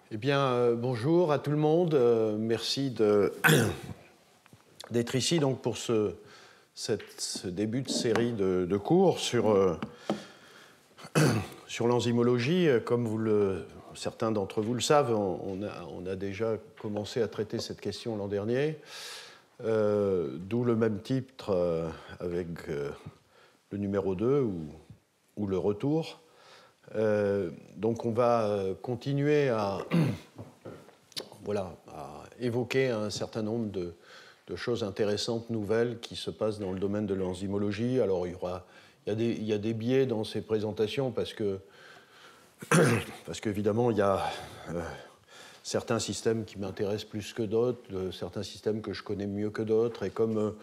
Eh bien, bonjour à tout le monde. Merci d'être ici donc, pour ce début de série de cours sur l'enzymologie. Comme certains d'entre vous le savent, on a déjà commencé à traiter cette question l'an dernier, d'où le même titre avec le numéro 2 ou le retour. Donc on va continuer à évoquer un certain nombre de choses intéressantes, nouvelles, qui se passent dans le domaine de l'enzymologie. Alors il y a des biais dans ces présentations parce qu'évidemment il y a certains systèmes qui m'intéressent plus que d'autres, certains systèmes que je connais mieux que d'autres, et comme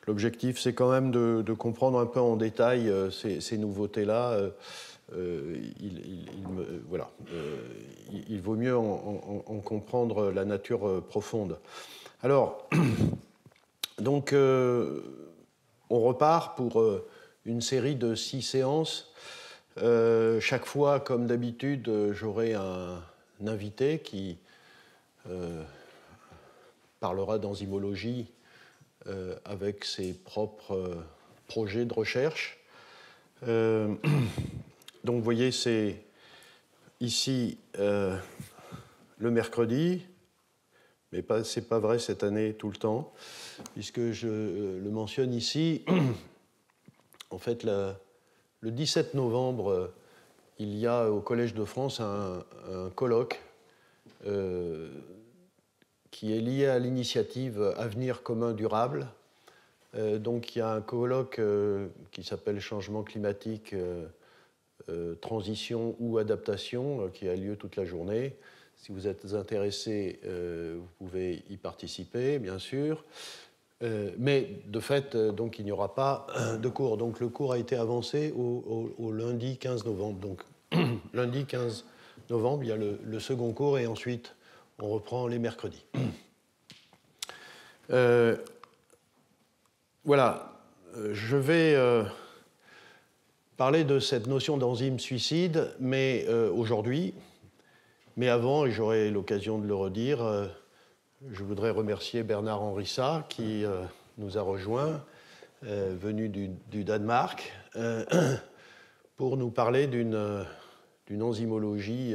l'objectif c'est quand même de comprendre un peu en détail ces nouveautés-là, il vaut mieux en comprendre la nature profonde. Alors, donc, on repart pour une série de 6 séances. Chaque fois, comme d'habitude, j'aurai un invité qui parlera d'enzymologie avec ses propres projets de recherche. Donc, vous voyez, c'est ici le mercredi, mais ce n'est pas vrai cette année tout le temps, puisque je le mentionne ici. En fait, le 17 novembre, il y a au Collège de France un colloque qui est lié à l'initiative Avenir commun durable. Donc, il y a un colloque qui s'appelle Changement climatique, transition ou adaptation, qui a lieu toute la journée. Si vous êtes intéressé, vous pouvez y participer, bien sûr. Mais de fait, donc, il n'y aura pas de cours. Donc le cours a été avancé au lundi 15 novembre. Donc lundi 15 novembre, il y a le second cours et ensuite on reprend les mercredis. Voilà, je vais parler de cette notion d'enzyme suicide, mais aujourd'hui. Mais avant, et j'aurai l'occasion de le redire, je voudrais remercier Bernard Henrissa qui nous a rejoints, venu du Danemark, pour nous parler d'une enzymologie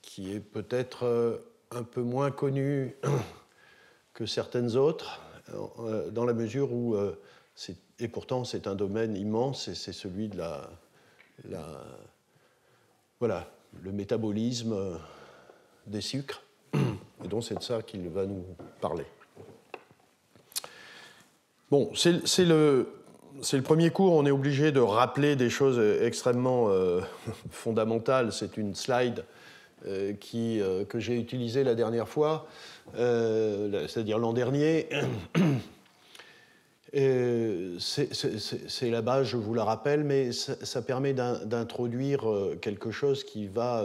qui est peut-être un peu moins connue que certaines autres, dans la mesure où, et pourtant c'est un domaine immense, et c'est celui de le métabolisme des sucres. Et donc c'est de ça qu'il va nous parler. Bon, c'est le premier cours, on est obligé de rappeler des choses extrêmement fondamentales. C'est une slide que j'ai utilisée la dernière fois, c'est-à-dire l'an dernier. C'est la base, je vous la rappelle, mais ça permet d'introduire quelque chose qui va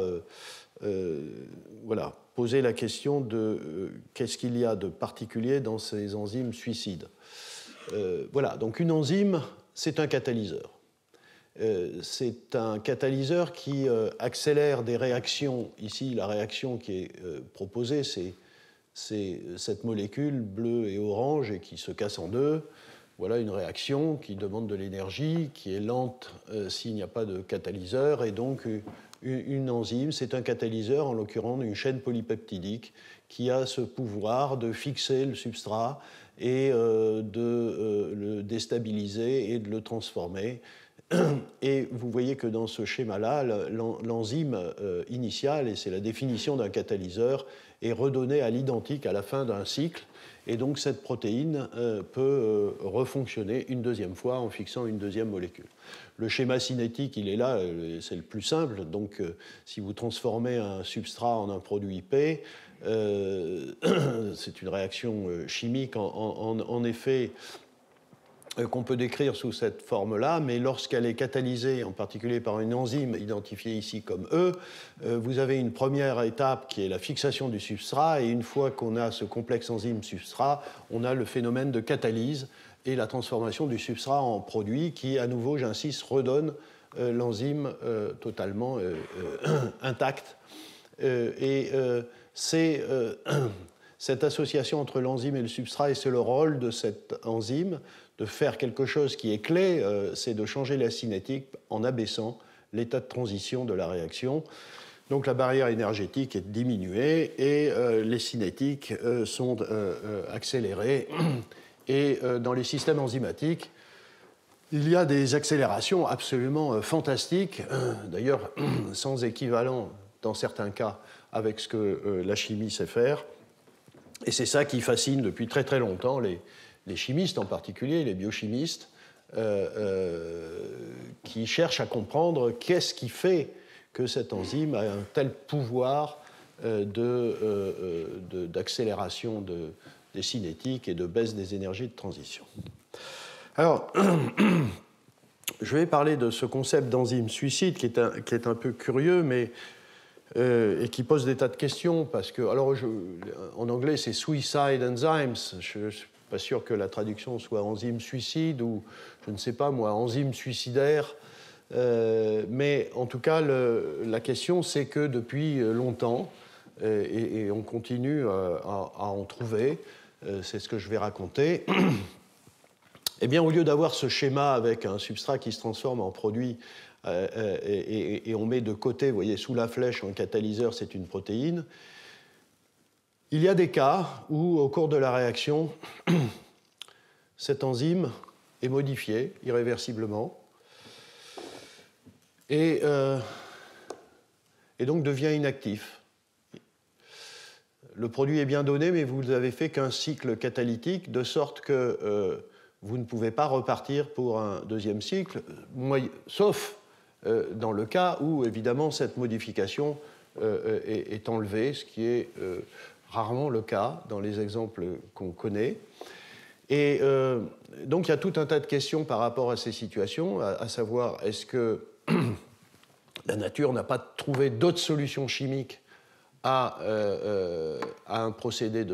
poser la question de qu'est-ce qu'il y a de particulier dans ces enzymes suicides. Donc une enzyme, c'est un catalyseur. C'est un catalyseur qui accélère des réactions. Ici, la réaction qui est proposée, c'est cette molécule bleue et orange et qui se casse en deux. Voilà une réaction qui demande de l'énergie, qui est lente s'il n'y a pas de catalyseur. Et donc, une enzyme, c'est un catalyseur, en l'occurrence une chaîne polypeptidique, qui a ce pouvoir de fixer le substrat et de le déstabiliser et de le transformer. Et vous voyez que dans ce schéma-là, l'enzyme initiale, et c'est la définition d'un catalyseur, est redonnée à l'identique à la fin d'un cycle. Et donc cette protéine peut refonctionner une deuxième fois en fixant une deuxième molécule. Le schéma cinétique, il est là, c'est le plus simple. Donc si vous transformez un substrat en un produit P, c'est une réaction chimique en effet qu'on peut décrire sous cette forme-là, mais lorsqu'elle est catalysée, en particulier par une enzyme identifiée ici comme E, vous avez une première étape qui est la fixation du substrat, et une fois qu'on a ce complexe enzyme-substrat, on a le phénomène de catalyse et la transformation du substrat en produit qui, à nouveau, j'insiste, redonne l'enzyme totalement intacte C'est cette association entre l'enzyme et le substrat, et c'est le rôle de cette enzyme de faire quelque chose qui est clé, c'est de changer la cinétique en abaissant l'état de transition de la réaction. Donc la barrière énergétique est diminuée et les cinétiques sont accélérées. Et dans les systèmes enzymatiques, il y a des accélérations absolument fantastiques, d'ailleurs sans équivalent dans certains cas avec ce que la chimie sait faire. Et c'est ça qui fascine depuis très très longtemps les chimistes en particulier, les biochimistes, qui cherchent à comprendre qu'est-ce qui fait que cette enzyme a un tel pouvoir d'accélération des cinétiques et de baisse des énergies de transition. Alors, je vais parler de ce concept d'enzyme suicide qui est un peu curieux, mais et qui pose des tas de questions, parce que, alors, en anglais, c'est suicide enzymes. Je ne suis pas sûr que la traduction soit enzyme suicide ou, je ne sais pas moi, enzyme suicidaire. Mais en tout cas, la question, c'est que depuis longtemps, et on continue à en trouver, c'est ce que je vais raconter, eh bien, au lieu d'avoir ce schéma avec un substrat qui se transforme en produit et on met de côté, vous voyez, sous la flèche, en catalyseur, c'est une protéine, il y a des cas où, au cours de la réaction, cette enzyme est modifiée irréversiblement et donc devient inactif. Le produit est bien donné, mais vous n'avez fait qu'un cycle catalytique, de sorte que vous ne pouvez pas repartir pour un deuxième cycle, sauf dans le cas où, évidemment, cette modification est enlevée, ce qui est rarement le cas dans les exemples qu'on connaît. Et donc, il y a tout un tas de questions par rapport à ces situations, à savoir, est-ce que la nature n'a pas trouvé d'autres solutions chimiques à un procédé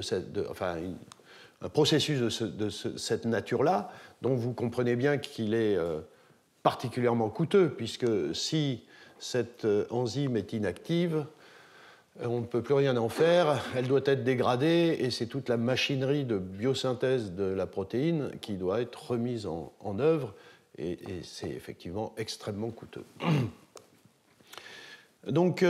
un processus de cette nature-là, dont vous comprenez bien qu'il est particulièrement coûteux, puisque si cette enzyme est inactive, on ne peut plus rien en faire, elle doit être dégradée, et c'est toute la machinerie de biosynthèse de la protéine qui doit être remise en œuvre, et c'est effectivement extrêmement coûteux. Donc,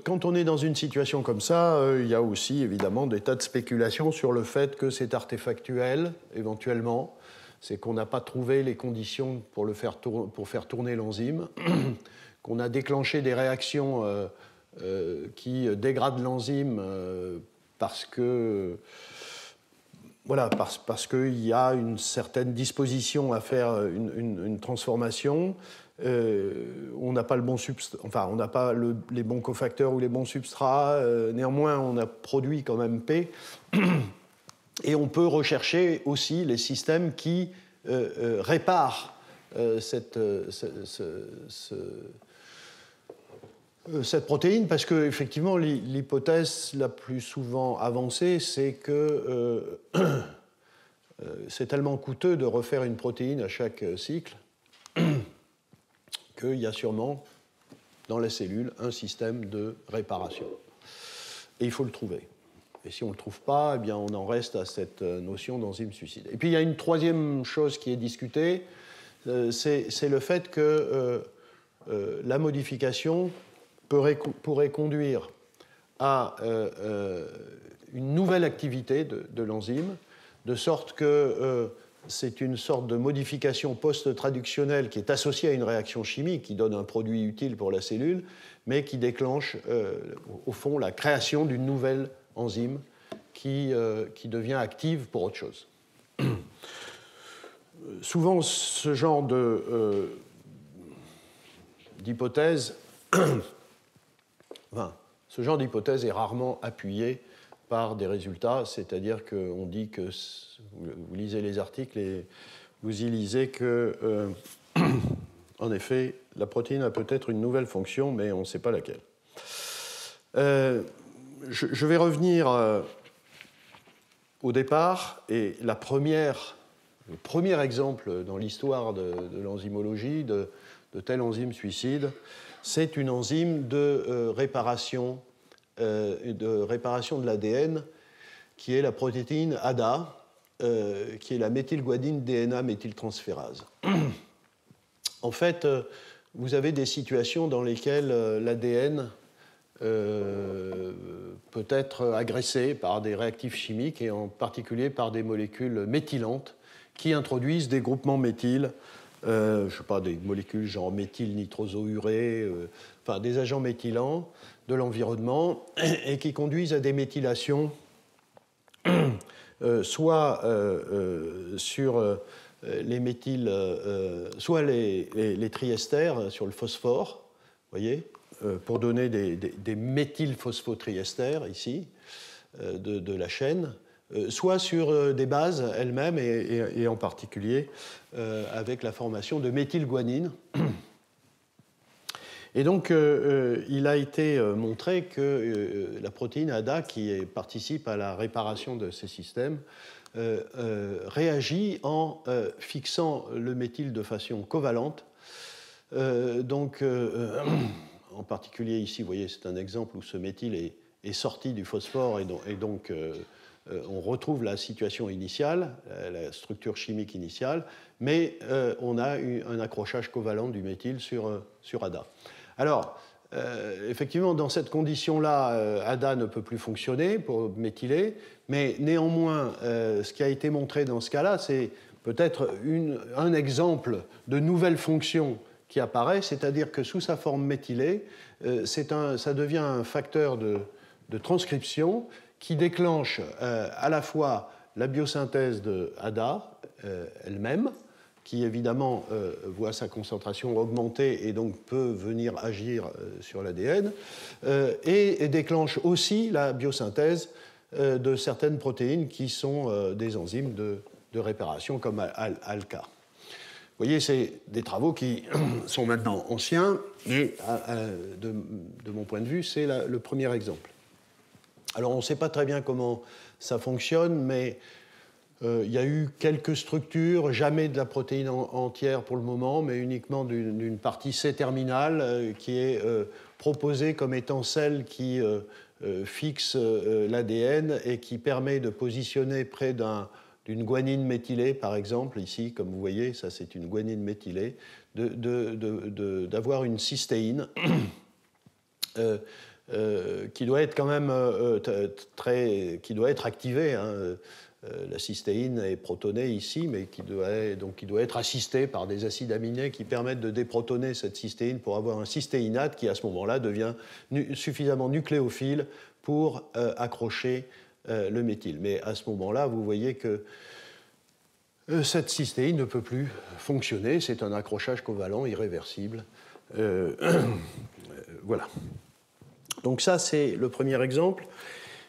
quand on est dans une situation comme ça, il y a aussi évidemment des tas de spéculations sur le fait que c'est artefactuel, éventuellement. C'est qu'on n'a pas trouvé les conditions pour faire tourner l'enzyme, qu'on a déclenché des réactions qui dégradent l'enzyme parce qu'il y a une certaine disposition à faire une transformation. On n'a pas le bon on n'a pas les bons cofacteurs ou les bons substrats. Néanmoins, on a produit quand même P. Et on peut rechercher aussi les systèmes qui réparent cette protéine, parce qu'effectivement, l'hypothèse la plus souvent avancée, c'est que c'est tellement coûteux de refaire une protéine à chaque cycle qu'il y a sûrement dans la cellule un système de réparation. Et il faut le trouver. Et si on ne le trouve pas, eh bien on en reste à cette notion d'enzyme suicide. Et puis il y a une troisième chose qui est discutée, c'est le fait que la modification pourrait conduire à une nouvelle activité de l'enzyme, de sorte que c'est une sorte de modification post-traductionnelle qui est associée à une réaction chimique qui donne un produit utile pour la cellule, mais qui déclenche, au fond, la création d'une nouvelle enzyme qui devient active pour autre chose. Souvent, ce genre d'hypothèse est rarement appuyé par des résultats, c'est-à-dire qu'on dit que, vous lisez les articles et vous y lisez que, en effet, la protéine a peut-être une nouvelle fonction, mais on ne sait pas laquelle. Je vais revenir au départ, et le premier exemple dans l'histoire de l'enzymologie de telle enzyme suicide, c'est une enzyme de réparation de réparation de l'ADN, qui est la protéine ADA, qui est la méthylguanine DNA méthyltransférase. En fait, vous avez des situations dans lesquelles l'ADN peut être agressé par des réactifs chimiques et en particulier par des molécules méthylantes qui introduisent des groupements méthyl, je ne sais pas, des molécules genre méthylnitrosourée, enfin des agents méthylants de l'environnement et qui conduisent à des méthylations soit sur les méthyl, soit les triesters sur le phosphore, voyez, pour donner des méthylphosphotriesters ici de la chaîne, soit sur des bases elles-mêmes et en particulier avec la formation de méthylguanine. Et donc, il a été montré que la protéine ADA, qui participe à la réparation de ces systèmes, réagit en fixant le méthyle de façon covalente. Donc, en particulier ici, vous voyez, c'est un exemple où ce méthyle est sorti du phosphore et donc on retrouve la situation initiale, la structure chimique initiale, mais on a un accrochage covalent du méthyle sur ADA. Alors, effectivement, dans cette condition-là, ADA ne peut plus fonctionner pour méthyler, mais néanmoins, ce qui a été montré dans ce cas-là, c'est peut-être un exemple de nouvelle fonction qui apparaît, c'est-à-dire que sous sa forme méthylée, ça devient un facteur de transcription qui déclenche à la fois la biosynthèse de ADA elle-même, qui évidemment voit sa concentration augmenter et donc peut venir agir sur l'ADN, et déclenche aussi la biosynthèse de certaines protéines qui sont des enzymes de réparation comme ALCA. Vous voyez, c'est des travaux qui sont maintenant anciens, et de mon point de vue, c'est le premier exemple. Alors, on ne sait pas très bien comment ça fonctionne, mais il y a eu quelques structures, jamais de la protéine entière pour le moment, mais uniquement d'une partie C-terminale qui est proposée comme étant celle qui fixe l'ADN et qui permet de positionner près d'une guanine méthylée, par exemple, ici, comme vous voyez, ça c'est une guanine méthylée, d'avoir une cystéine qui doit être quand même qui doit être activée. La cystéine est protonée ici, mais qui doit être assistée par des acides aminés qui permettent de déprotoner cette cystéine pour avoir un cystéinate qui, à ce moment-là, devient suffisamment nucléophile pour accrocher le méthyle. Mais à ce moment-là, vous voyez que cette cystéine ne peut plus fonctionner. C'est un accrochage covalent irréversible. Voilà. Donc ça, c'est le premier exemple.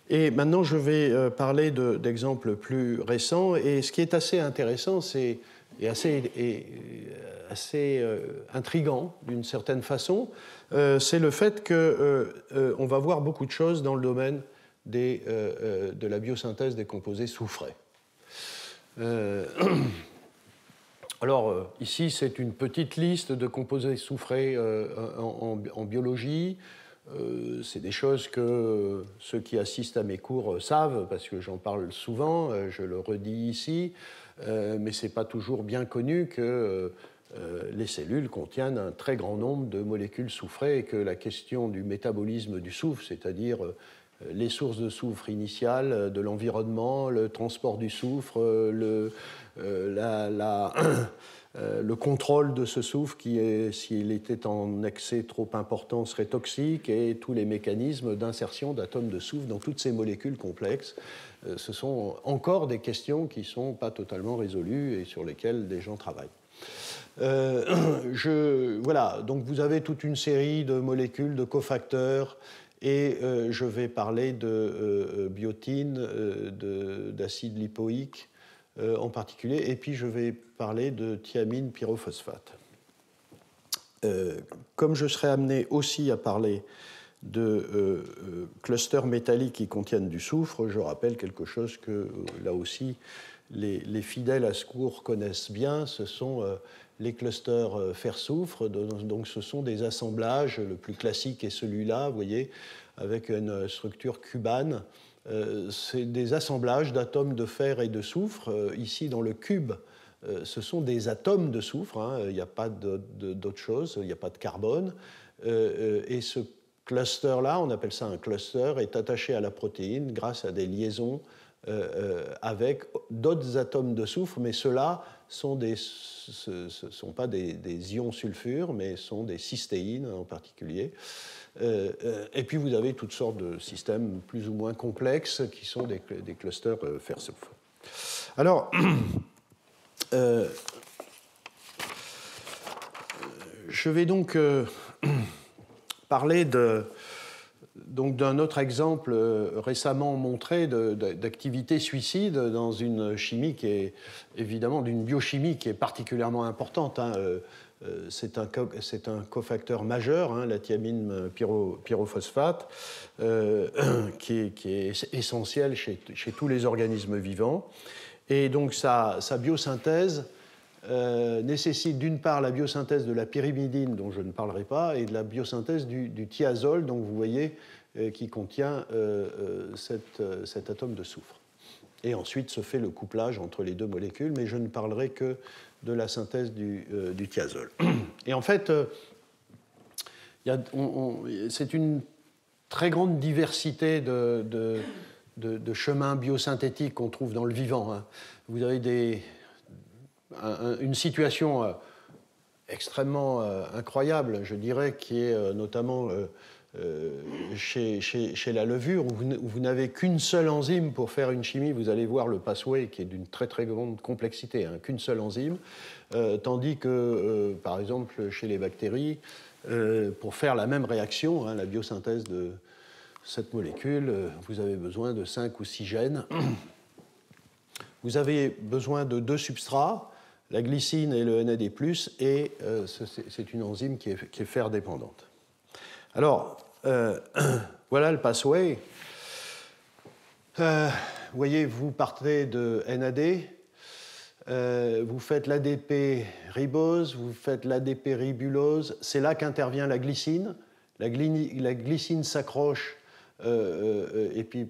Et maintenant, je vais parler d'exemples plus récents. Et ce qui est assez intéressant, et assez intriguant d'une certaine façon, c'est le fait qu'on va voir beaucoup de choses dans le domaine de la biosynthèse des composés soufrés. Alors, ici, c'est une petite liste de composés soufrés en biologie. C'est des choses que ceux qui assistent à mes cours savent, parce que j'en parle souvent, je le redis ici, mais ce n'est pas toujours bien connu que les cellules contiennent un très grand nombre de molécules soufrées et que la question du métabolisme du soufre, c'est-à-dire les sources de soufre initiales, de l'environnement, le transport du soufre, le contrôle de ce soufre qui, s'il était en excès trop important, serait toxique, et tous les mécanismes d'insertion d'atomes de soufre dans toutes ces molécules complexes. Ce sont encore des questions qui ne sont pas totalement résolues et sur lesquelles des gens travaillent. Voilà, donc vous avez toute une série de molécules, de cofacteurs, et je vais parler de biotine, d'acide lipoïque, en particulier, et puis je vais parler de thiamine pyrophosphate. Comme je serai amené aussi à parler clusters métalliques qui contiennent du soufre. Je rappelle quelque chose que, là aussi, les fidèles à ce cours connaissent bien, ce sont les clusters fer-soufre. Donc ce sont des assemblages, le plus classique est celui-là, vous voyez, avec une structure cubane. C'est des assemblages d'atomes de fer et de soufre. Ici, dans le cube, ce sont des atomes de soufre, hein, il n'y a pas d'autre chose, il n'y a pas de carbone. Et ce cluster-là, on appelle ça un cluster, est attaché à la protéine grâce à des liaisons avec d'autres atomes de soufre, mais ceux-là ce ne sont pas des ions sulfure, mais sont des cystéines en particulier. Et puis vous avez toutes sortes de systèmes plus ou moins complexes qui sont des clusters fer-soufre. Alors, je vais donc parler d'un autre exemple récemment montré d'activité suicide dans une chimie qui est évidemment d'une biochimie qui est particulièrement importante. Hein. C'est un cofacteur majeur, hein, la thiamine pyrophosphate, qui est essentiel chez tous les organismes vivants. Et donc sa biosynthèse nécessite d'une part la biosynthèse de la pyrimidine, dont je ne parlerai pas, et de la biosynthèse du thiazole, donc vous voyez, qui contient cet atome de soufre. Et ensuite se fait le couplage entre les deux molécules, mais je ne parlerai que de la synthèse du thiazole. Et en fait, c'est une très grande diversité de chemins biosynthétiques qu'on trouve dans le vivant. Hein. Vous avez une situation extrêmement incroyable, je dirais, qui est notamment chez la levure, où vous n'avez qu'une seule enzyme pour faire une chimie. Vous allez voir le pathway qui est d'une très très grande complexité, hein, qu'une seule enzyme, tandis que, par exemple, chez les bactéries, pour faire la même réaction, hein, la biosynthèse de cette molécule, vous avez besoin de 5 ou 6 gènes. Vous avez besoin de 2 substrats, la glycine et le NAD+, et c'est une enzyme qui est fer-dépendante. Alors, voilà le pathway. Vous voyez, vous partez de NAD, vous faites l'ADP ribose, vous faites l'ADP ribulose, c'est là qu'intervient la glycine. La glycine s'accroche et puis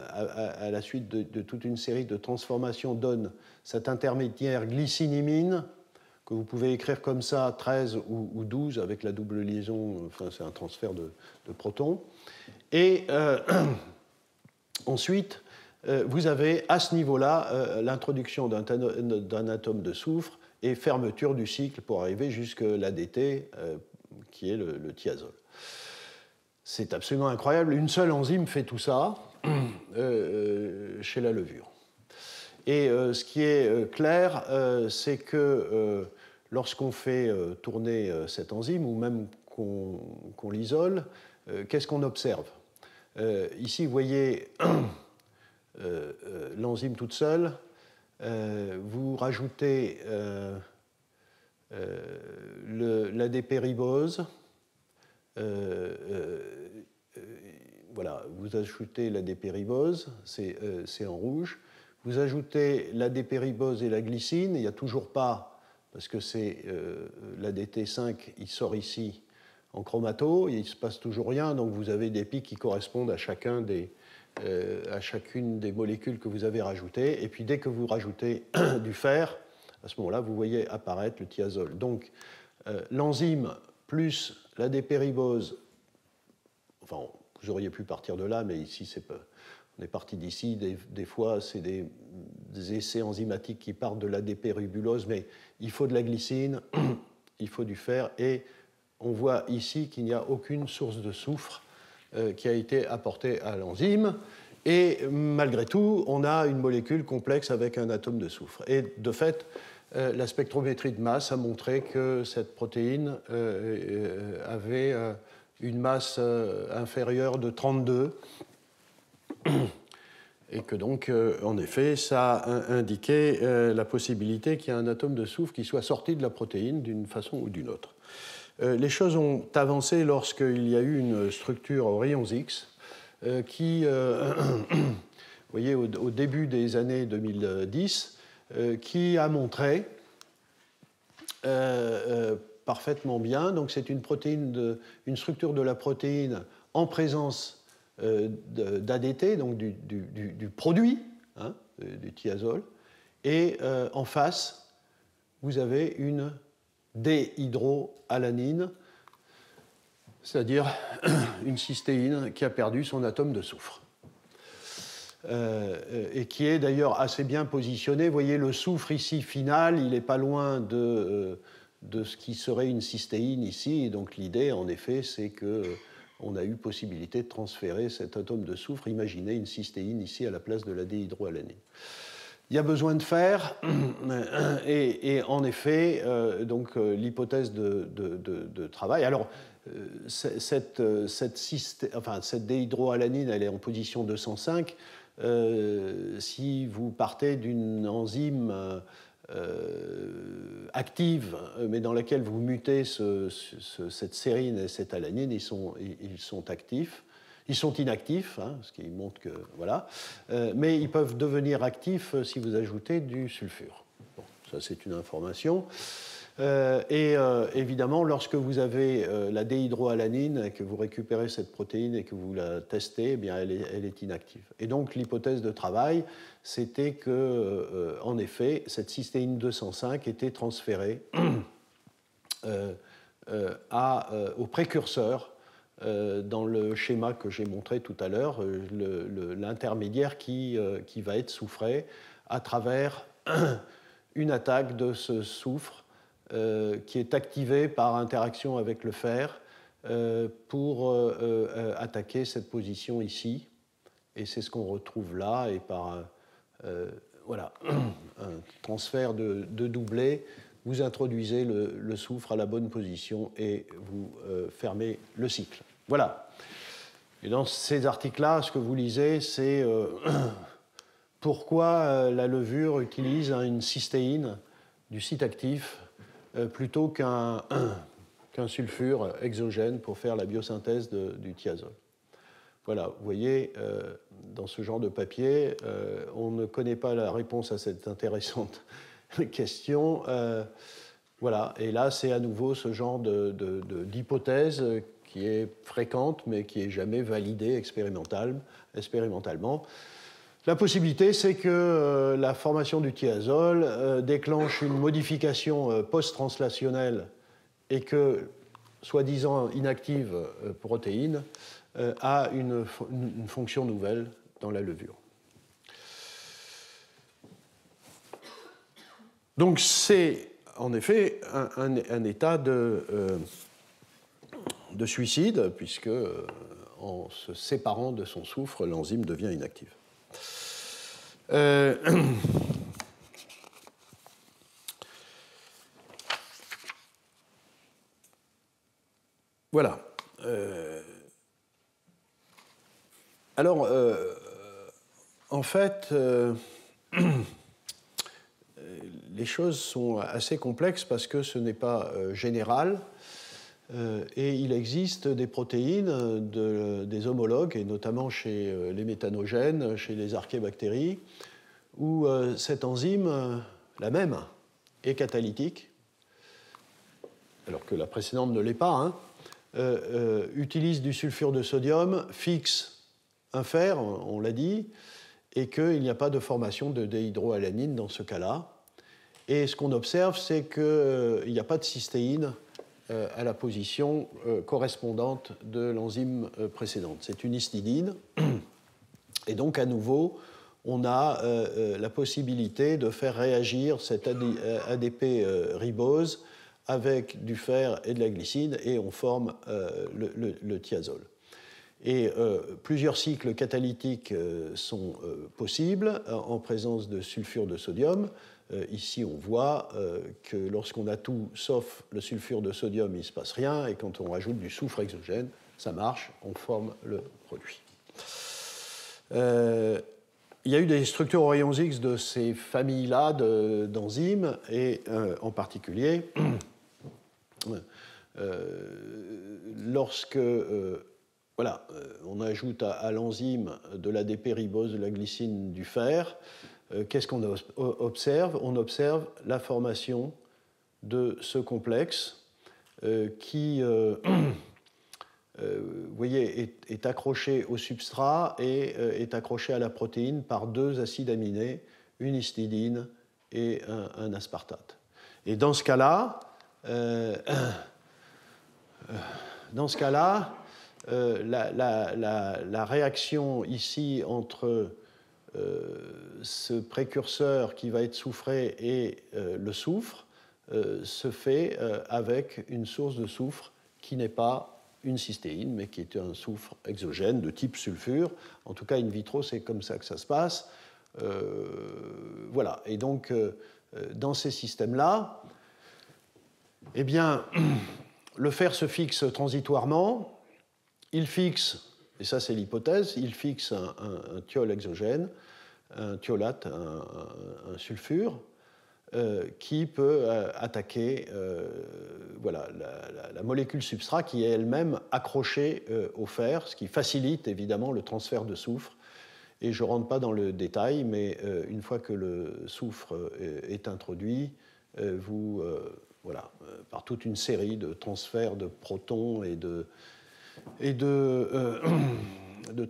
à la suite de toute une série de transformations donne cet intermédiaire glycinimine que vous pouvez écrire comme ça, 13 ou 12 avec la double liaison, enfin c'est un transfert de protons. Et ensuite, vous avez à ce niveau-là l'introduction d'un atome de soufre et fermeture du cycle pour arriver jusqu'à l'ADT qui est le thiazole. C'est absolument incroyable. Une seule enzyme fait tout ça chez la levure. Et ce qui est clair, c'est que lorsqu'on fait tourner cette enzyme, ou même qu'on l'isole, qu'est-ce qu'on observe? Ici, vous voyez l'enzyme toute seule. Vous rajoutez l'ADP ribose. Voilà, vous ajoutez l'ADP ribose, c'est en rouge. Vous ajoutez l'ADP ribose et la glycine, il n'y a toujours pas, parce que c'est l'ADT5, il sort ici en chromato, il ne se passe toujours rien, donc vous avez des pics qui correspondent à chacune des molécules que vous avez rajoutées. Et puis dès que vous rajoutez du fer, à ce moment-là, vous voyez apparaître le thiazole. Donc l'enzyme plus l'ADP ribose, enfin, vous auriez pu partir de là, mais ici, on est parti d'ici. Des fois, c'est des essais enzymatiques qui partent de l'ADP ribulose, mais il faut de la glycine, il faut du fer, et on voit ici qu'il n'y a aucune source de soufre qui a été apportée à l'enzyme. Et malgré tout, on a une molécule complexe avec un atome de soufre. Et de fait, la spectrométrie de masse a montré que cette protéine avait une masse inférieure de 32 et que donc, en effet, ça a indiqué la possibilité qu'il y ait un atome de soufre qui soit sorti de la protéine d'une façon ou d'une autre. Les choses ont avancé lorsqu'il y a eu une structure aux rayons X qui, vous voyez, au début des années 2010, qui a montré parfaitement bien, donc c'est une structure de la protéine en présence d'ADT, donc du produit, hein, du thiazole, et en face, vous avez une déhydroalanine, c'est-à-dire une cystéine qui a perdu son atome de soufre. Et qui est d'ailleurs assez bien positionnée. Vous voyez le soufre ici final, il n'est pas loin de ce qui serait une cystéine ici. Et donc l'idée, en effet, c'est qu'on a eu possibilité de transférer cet atome de soufre. Imaginez une cystéine ici à la place de la déhydroalanine. Il y a besoin de fer, et en effet, donc l'hypothèse de travail. Alors, cette déhydroalanine, elle est en position 205. Si vous partez d'une enzyme active, mais dans laquelle vous mutez cette sérine et cette alanine, ils sont actifs. Ils sont inactifs, hein, ce qui montre que voilà, mais ils peuvent devenir actifs si vous ajoutez du sulfure. Bon, ça c'est une information. Évidemment, lorsque vous avez la déhydroalanine et que vous récupérez cette protéine et que vous la testez, eh bien elle est inactive. Et donc l'hypothèse de travail, c'était que, en effet, cette cystéine 205 était transférée au précurseur. Dans le schéma que j'ai montré tout à l'heure, l'intermédiaire qui va être soufré à travers une attaque de ce soufre qui est activé par interaction avec le fer pour attaquer cette position ici. Et c'est ce qu'on retrouve là, et par voilà, un transfert de doublé, vous introduisez le soufre à la bonne position et vous fermez le cycle. Voilà. Et dans ces articles-là, ce que vous lisez, c'est pourquoi la levure utilise une cystéine du site actif plutôt qu'un sulfure exogène pour faire la biosynthèse du thiazole. Voilà, vous voyez, dans ce genre de papier, on ne connaît pas la réponse à cette intéressante question. Voilà, et là, c'est à nouveau ce genre d'hypothèse qui est fréquente, mais qui n'est jamais validée expérimentalement. La possibilité, c'est que la formation du thiazole déclenche une modification post-translationnelle et que, soi-disant inactive protéine, a une fonction nouvelle dans la levure. Donc c'est en effet un état de suicide, puisque en se séparant de son soufre, l'enzyme devient inactive. Voilà. Alors, en fait, les choses sont assez complexes parce que ce n'est pas général. Et il existe des protéines, des homologues, et notamment chez les méthanogènes, chez les archébactéries, où cette enzyme, la même, est catalytique, alors que la précédente ne l'est pas, hein, utilise du sulfure de sodium, fixe un fer, on l'a dit, et qu'il n'y a pas de formation de déhydroalanine dans ce cas-là. Et ce qu'on observe, c'est qu'il n'y a pas de cystéine à la position correspondante de l'enzyme précédente. C'est une histidine. Et donc, à nouveau, on a la possibilité de faire réagir cette ADP ribose avec du fer et de la glycine, et on forme le thiazole. Et plusieurs cycles catalytiques sont possibles en présence de sulfure de sodium. Ici, on voit que lorsqu'on a tout sauf le sulfure de sodium, il ne se passe rien, et quand on rajoute du soufre exogène, ça marche, on forme le produit. Il y a eu des structures aux rayons X de ces familles-là d'enzymes, et en particulier lorsque voilà, on ajoute à l'enzyme de l'ADP-ribose de la glycine du fer, qu'est-ce qu'on observe? On observe la formation de ce complexe qui, vous voyez, est accroché au substrat et est accroché à la protéine par deux acides aminés, une histidine et un aspartate. Et dans ce cas-là, la réaction ici entre ce précurseur qui va être soufré et le soufre se fait avec une source de soufre qui n'est pas une cystéine, mais qui est un soufre exogène de type sulfure. En tout cas, in vitro, c'est comme ça que ça se passe. Voilà. Et donc, dans ces systèmes-là, eh bien, le fer se fixe transitoirement. Il fixe, et ça c'est l'hypothèse, il fixe un thiol exogène, un thiolate, un sulfure, qui peut attaquer voilà, la molécule substrat qui est elle-même accrochée au fer, ce qui facilite évidemment le transfert de soufre. Et je ne rentre pas dans le détail, mais une fois que le soufre est introduit, voilà, par toute une série de transferts de protons et de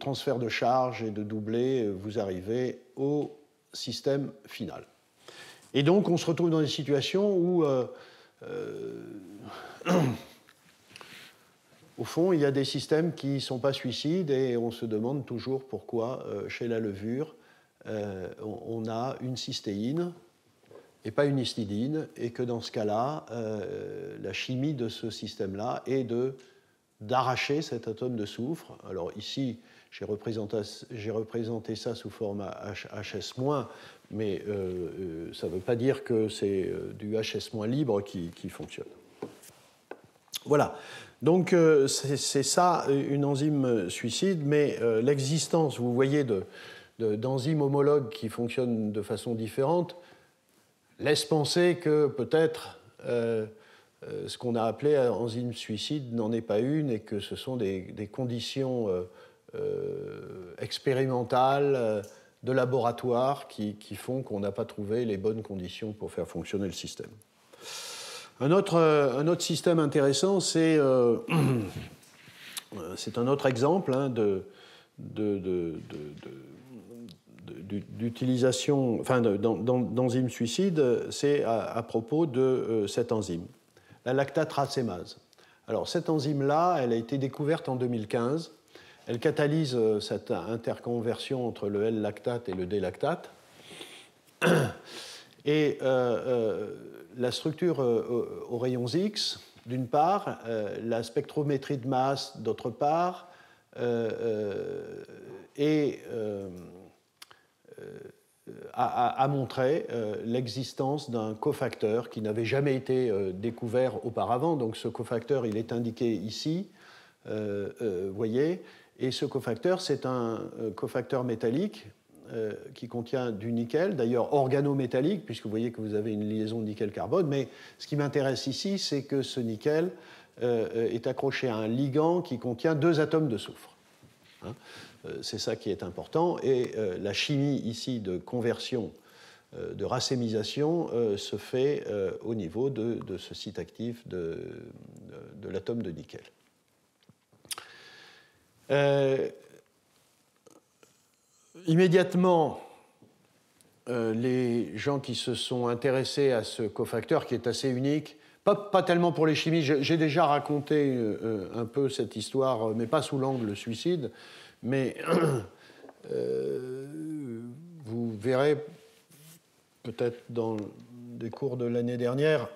transferts de charge et de doublés, vous arrivez au système final. Et donc, on se retrouve dans des situations où, au fond, il y a des systèmes qui ne sont pas suicides et on se demande toujours pourquoi, chez la levure, on a une cystéine et pas une histidine, et que dans ce cas-là, la chimie de ce système-là est d'arracher cet atome de soufre. Alors ici, j'ai représenté ça sous forme HS-, mais ça ne veut pas dire que c'est du HS- libre qui fonctionne. Voilà. Donc c'est ça, une enzyme suicide, mais l'existence, vous voyez, d'enzymes homologues qui fonctionnent de façon différente laisse penser que peut-être ce qu'on a appelé enzyme suicide n'en est pas une et que ce sont des conditions expérimentales de laboratoire qui font qu'on n'a pas trouvé les bonnes conditions pour faire fonctionner le système. Un autre système intéressant, c'est un autre exemple hein, d'utilisation, enfin, d'enzymes suicides, c'est à propos de cette enzyme, la lactate racémase. Alors, cette enzyme-là, elle a été découverte en 2015. Elle catalyse cette interconversion entre le L-lactate et le D-lactate. Et la structure aux rayons X, d'une part, la spectrométrie de masse, d'autre part, a montré l'existence d'un cofacteur qui n'avait jamais été découvert auparavant. Donc ce cofacteur, il est indiqué ici, voyez, et ce cofacteur, c'est un cofacteur métallique qui contient du nickel, d'ailleurs organométallique, puisque vous voyez que vous avez une liaison nickel-carbone, mais ce qui m'intéresse ici, c'est que ce nickel est accroché à un ligand qui contient 2 atomes de soufre. Hein, c'est ça qui est important, et la chimie ici de conversion, de racémisation, se fait au niveau de ce site actif de l'atome de nickel. Immédiatement, les gens qui se sont intéressés à ce cofacteur qui est assez unique, pas tellement pour les chimies, j'ai déjà raconté un peu cette histoire, mais pas sous l'angle suicide, mais vous verrez peut-être dans des cours de l'année dernière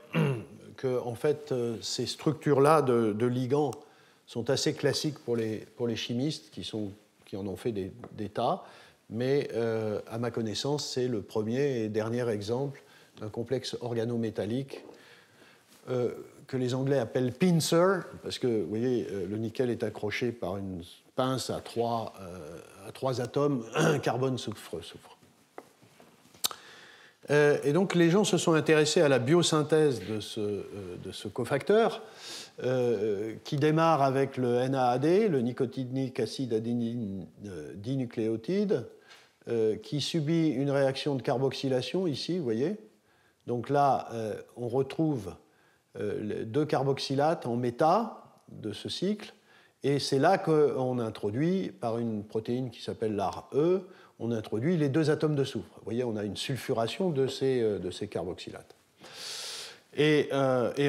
que en fait, ces structures-là de ligands sont assez classiques pour les chimistes qui en ont fait des tas. Mais à ma connaissance, c'est le premier et dernier exemple d'un complexe organométallique que les Anglais appellent pincer, parce que vous voyez, le nickel est accroché par une pince à trois atomes, carbone, soufre, soufre. Et donc les gens se sont intéressés à la biosynthèse de ce cofacteur qui démarre avec le NAAD, le nicotinique acide adényne dinucléotide, qui subit une réaction de carboxylation ici, vous voyez. Donc là, on retrouve deux carboxylates en méta de ce cycle, et c'est là qu'on introduit, par une protéine qui s'appelle LAR-E, on introduit les deux atomes de soufre. Vous voyez, on a une sulfuration de ces carboxylates. Et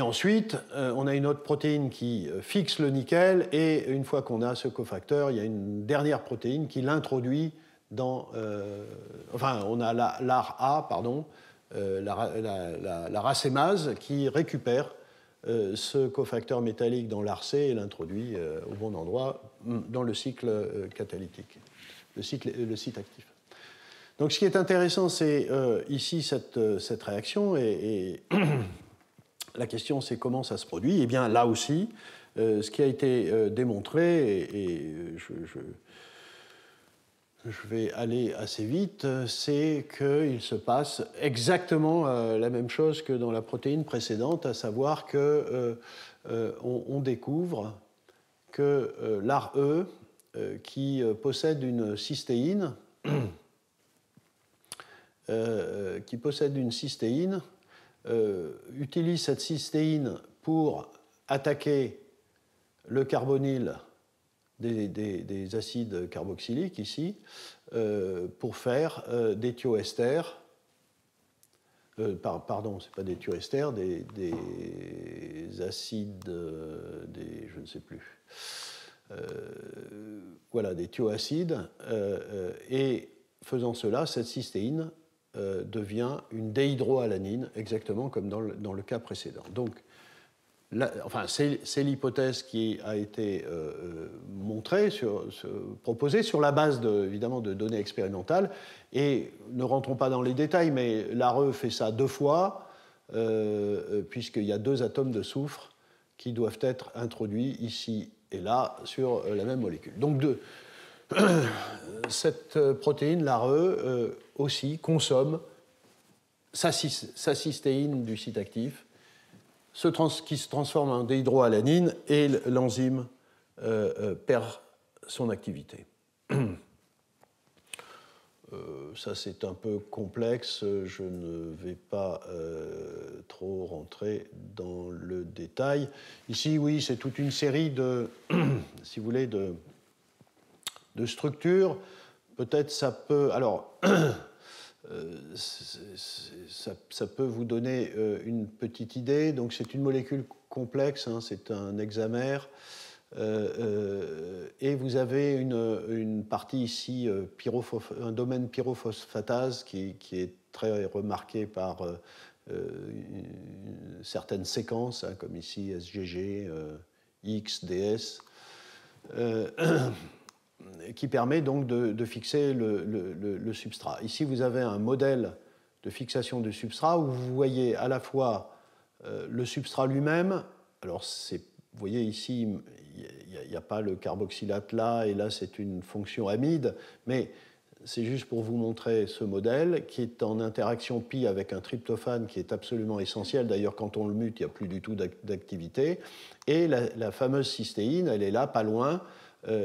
ensuite, on a une autre protéine qui fixe le nickel, et une fois qu'on a ce cofacteur, il y a une dernière protéine qui l'introduit dans... enfin, on a LAR-A, pardon, la racémase qui récupère ce cofacteur métallique dans l'ARC et l'introduit au bon endroit dans le cycle catalytique, le site actif. Donc ce qui est intéressant, c'est ici cette réaction, et la question c'est comment ça se produit. Et bien là aussi, ce qui a été démontré, et je vais aller assez vite, c'est qu'il se passe exactement la même chose que dans la protéine précédente, à savoir qu'on découvre que l'ARE, qui possède une cystéine, utilise cette cystéine pour attaquer le carbonyle des acides carboxyliques ici, pour faire des thioesters, pardon, ce n'est pas des thioesters, des acides, je ne sais plus, voilà, des thioacides, et faisant cela, cette cystéine devient une déhydroalanine, exactement comme dans le cas précédent. Donc, enfin, c'est l'hypothèse qui a été montrée, proposée sur la base évidemment de données expérimentales. Et ne rentrons pas dans les détails, mais l'ARE fait ça 2 fois, puisqu'il y a 2 atomes de soufre qui doivent être introduits ici et là sur la même molécule. Donc cette protéine, l'ARE, aussi consomme sa cystéine du site actif, qui se transforme en déhydroalanine, et l'enzyme perd son activité. Ça, c'est un peu complexe, je ne vais pas trop rentrer dans le détail. Ici, oui, c'est toute une série de, si vous voulez, de structures. Peut-être ça peut... Alors... ça peut vous donner une petite idée. Donc c'est une molécule complexe, hein, c'est un hexamère, et vous avez une partie ici, un domaine pyrophosphatase qui est très remarqué par certaines séquences, hein, comme ici SGG, X, DS, qui permet donc de fixer le substrat. Ici, vous avez un modèle de fixation du substrat où vous voyez à la fois le substrat lui-même. Alors, vous voyez ici, il n'y a pas le carboxylate là, et là, c'est une fonction amide, mais c'est juste pour vous montrer ce modèle qui est en interaction pi avec un tryptophane qui est absolument essentiel. D'ailleurs, quand on le mute, il n'y a plus du tout d'activité. Et la fameuse cystéine, elle est là, pas loin,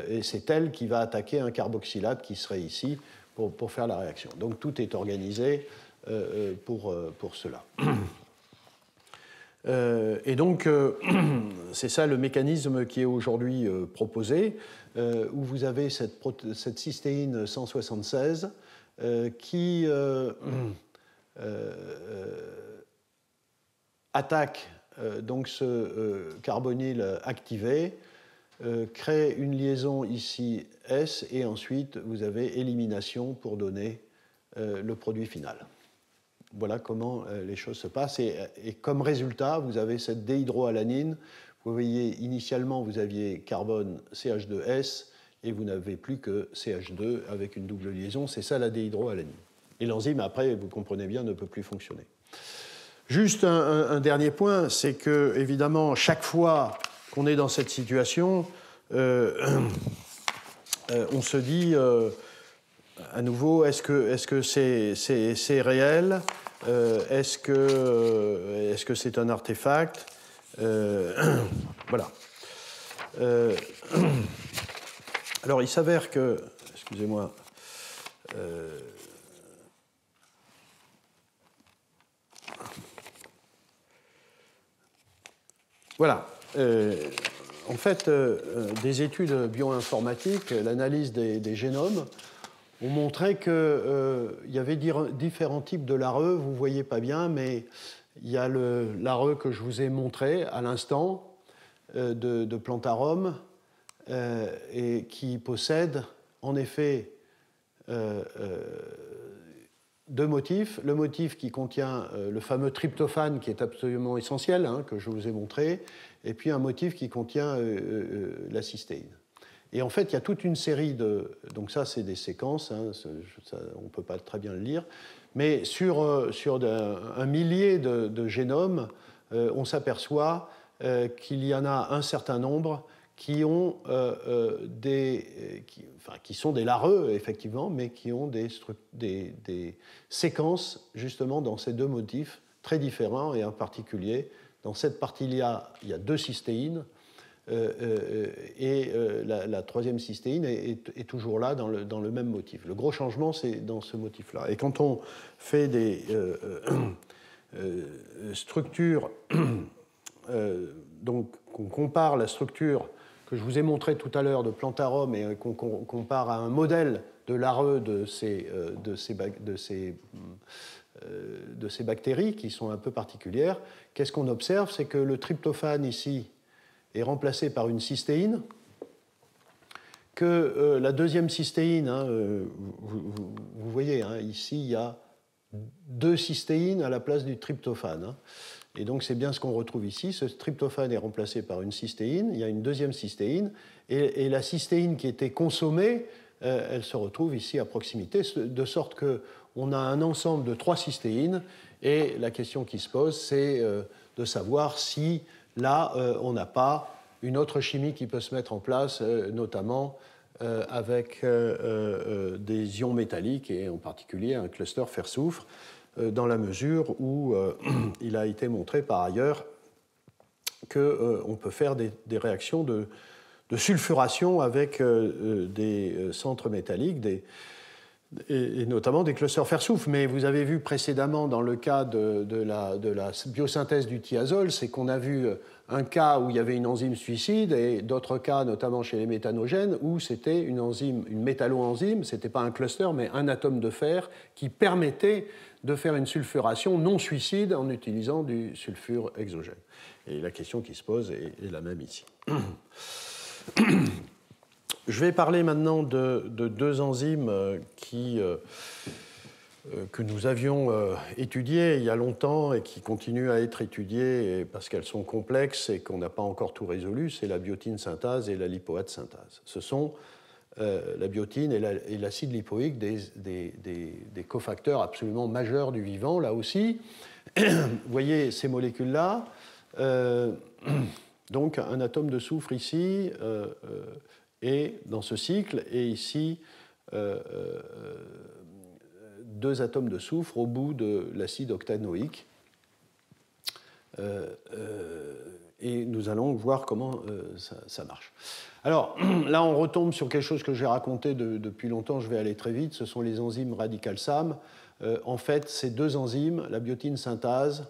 et c'est elle qui va attaquer un carboxylate qui serait ici pour faire la réaction. Donc tout est organisé pour cela. Et donc c'est ça le mécanisme qui est aujourd'hui proposé, où vous avez cette cystéine 176 qui attaque donc ce carbonyle activé, crée une liaison ici S, et ensuite vous avez élimination pour donner le produit final. Voilà comment les choses se passent. Et comme résultat, vous avez cette déhydroalanine. Vous voyez, initialement, vous aviez carbone CH2S, et vous n'avez plus que CH2 avec une double liaison. C'est ça la déhydroalanine. Et l'enzyme, après, vous comprenez bien, ne peut plus fonctionner. Juste un dernier point, c'est que, évidemment, chaque fois qu'on est dans cette situation, on se dit à nouveau, est-ce que c'est réel? Est-ce que c'est un artefact? Voilà. Alors, il s'avère que, excusez-moi, voilà. En fait, des études bioinformatiques, l'analyse des génomes, ont montré qu'il y avait différents types de lareux. Vous ne voyez pas bien, mais il y a le lareux que je vous ai montré à l'instant de Plantarum et qui possède en effet deux motifs. Le motif qui contient le fameux tryptophane qui est absolument essentiel, hein, que je vous ai montré, et puis un motif qui contient la cystéine. Et en fait, il y a toute une série de... Donc ça, c'est des séquences, hein, on ne peut pas très bien le lire, mais sur un millier de génomes, on s'aperçoit qu'il y en a un certain nombre qui ont qui sont des lareux, effectivement, mais qui ont des séquences, justement, dans ces deux motifs très différents, et en particulier, dans cette partie-là, il y a deux cystéines, et la troisième cystéine est toujours là dans le même motif. Le gros changement, c'est dans ce motif-là. Et quand on fait des structures, donc qu'on compare la structure que je vous ai montré tout à l'heure de Plantarum et qu'on compare à un modèle de lareux de ces bactéries qui sont un peu particulières, qu'est-ce qu'on observe? C'est que le tryptophane ici est remplacé par une cystéine, que la deuxième cystéine, hein, vous voyez, hein, ici il y a deux cystéines à la place du tryptophane. Hein. Et donc c'est bien ce qu'on retrouve ici. Ce tryptophane est remplacé par une cystéine, il y a une deuxième cystéine, et la cystéine qui était consommée, elle se retrouve ici à proximité, de sorte qu'on a un ensemble de trois cystéines, et la question qui se pose, c'est de savoir si là, on n'a pas une autre chimie qui peut se mettre en place, notamment avec des ions métalliques, et en particulier un cluster fer-soufre, dans la mesure où il a été montré par ailleurs qu'on peut faire des réactions de sulfuration avec des centres métalliques, et notamment des clusters fer-soufre. Mais vous avez vu précédemment dans le cas de la biosynthèse du thiazole, c'est qu'on a vu un cas où il y avait une enzyme suicide et d'autres cas, notamment chez les méthanogènes, où c'était une enzyme, une métalloenzyme, ce n'était pas un cluster, mais un atome de fer qui permettait de faire une sulfuration non suicide en utilisant du sulfure exogène. Et la question qui se pose est la même ici. Je vais parler maintenant de deux enzymes que nous avions étudiées il y a longtemps et qui continuent à être étudiées parce qu'elles sont complexes et qu'on n'a pas encore tout résolu, c'est la biotine synthase et la lipoate synthase. Ce sont la biotine et l'acide lipoïque des cofacteurs absolument majeurs du vivant, là aussi. Vous voyez ces molécules-là, donc un atome de soufre ici, et dans ce cycle, et ici, deux atomes de soufre au bout de l'acide octanoïque. Et nous allons voir comment ça marche. Alors, là, on retombe sur quelque chose que j'ai raconté depuis longtemps, je vais aller très vite, ce sont les enzymes radicales-SAM. En fait, ces deux enzymes, la biotine synthase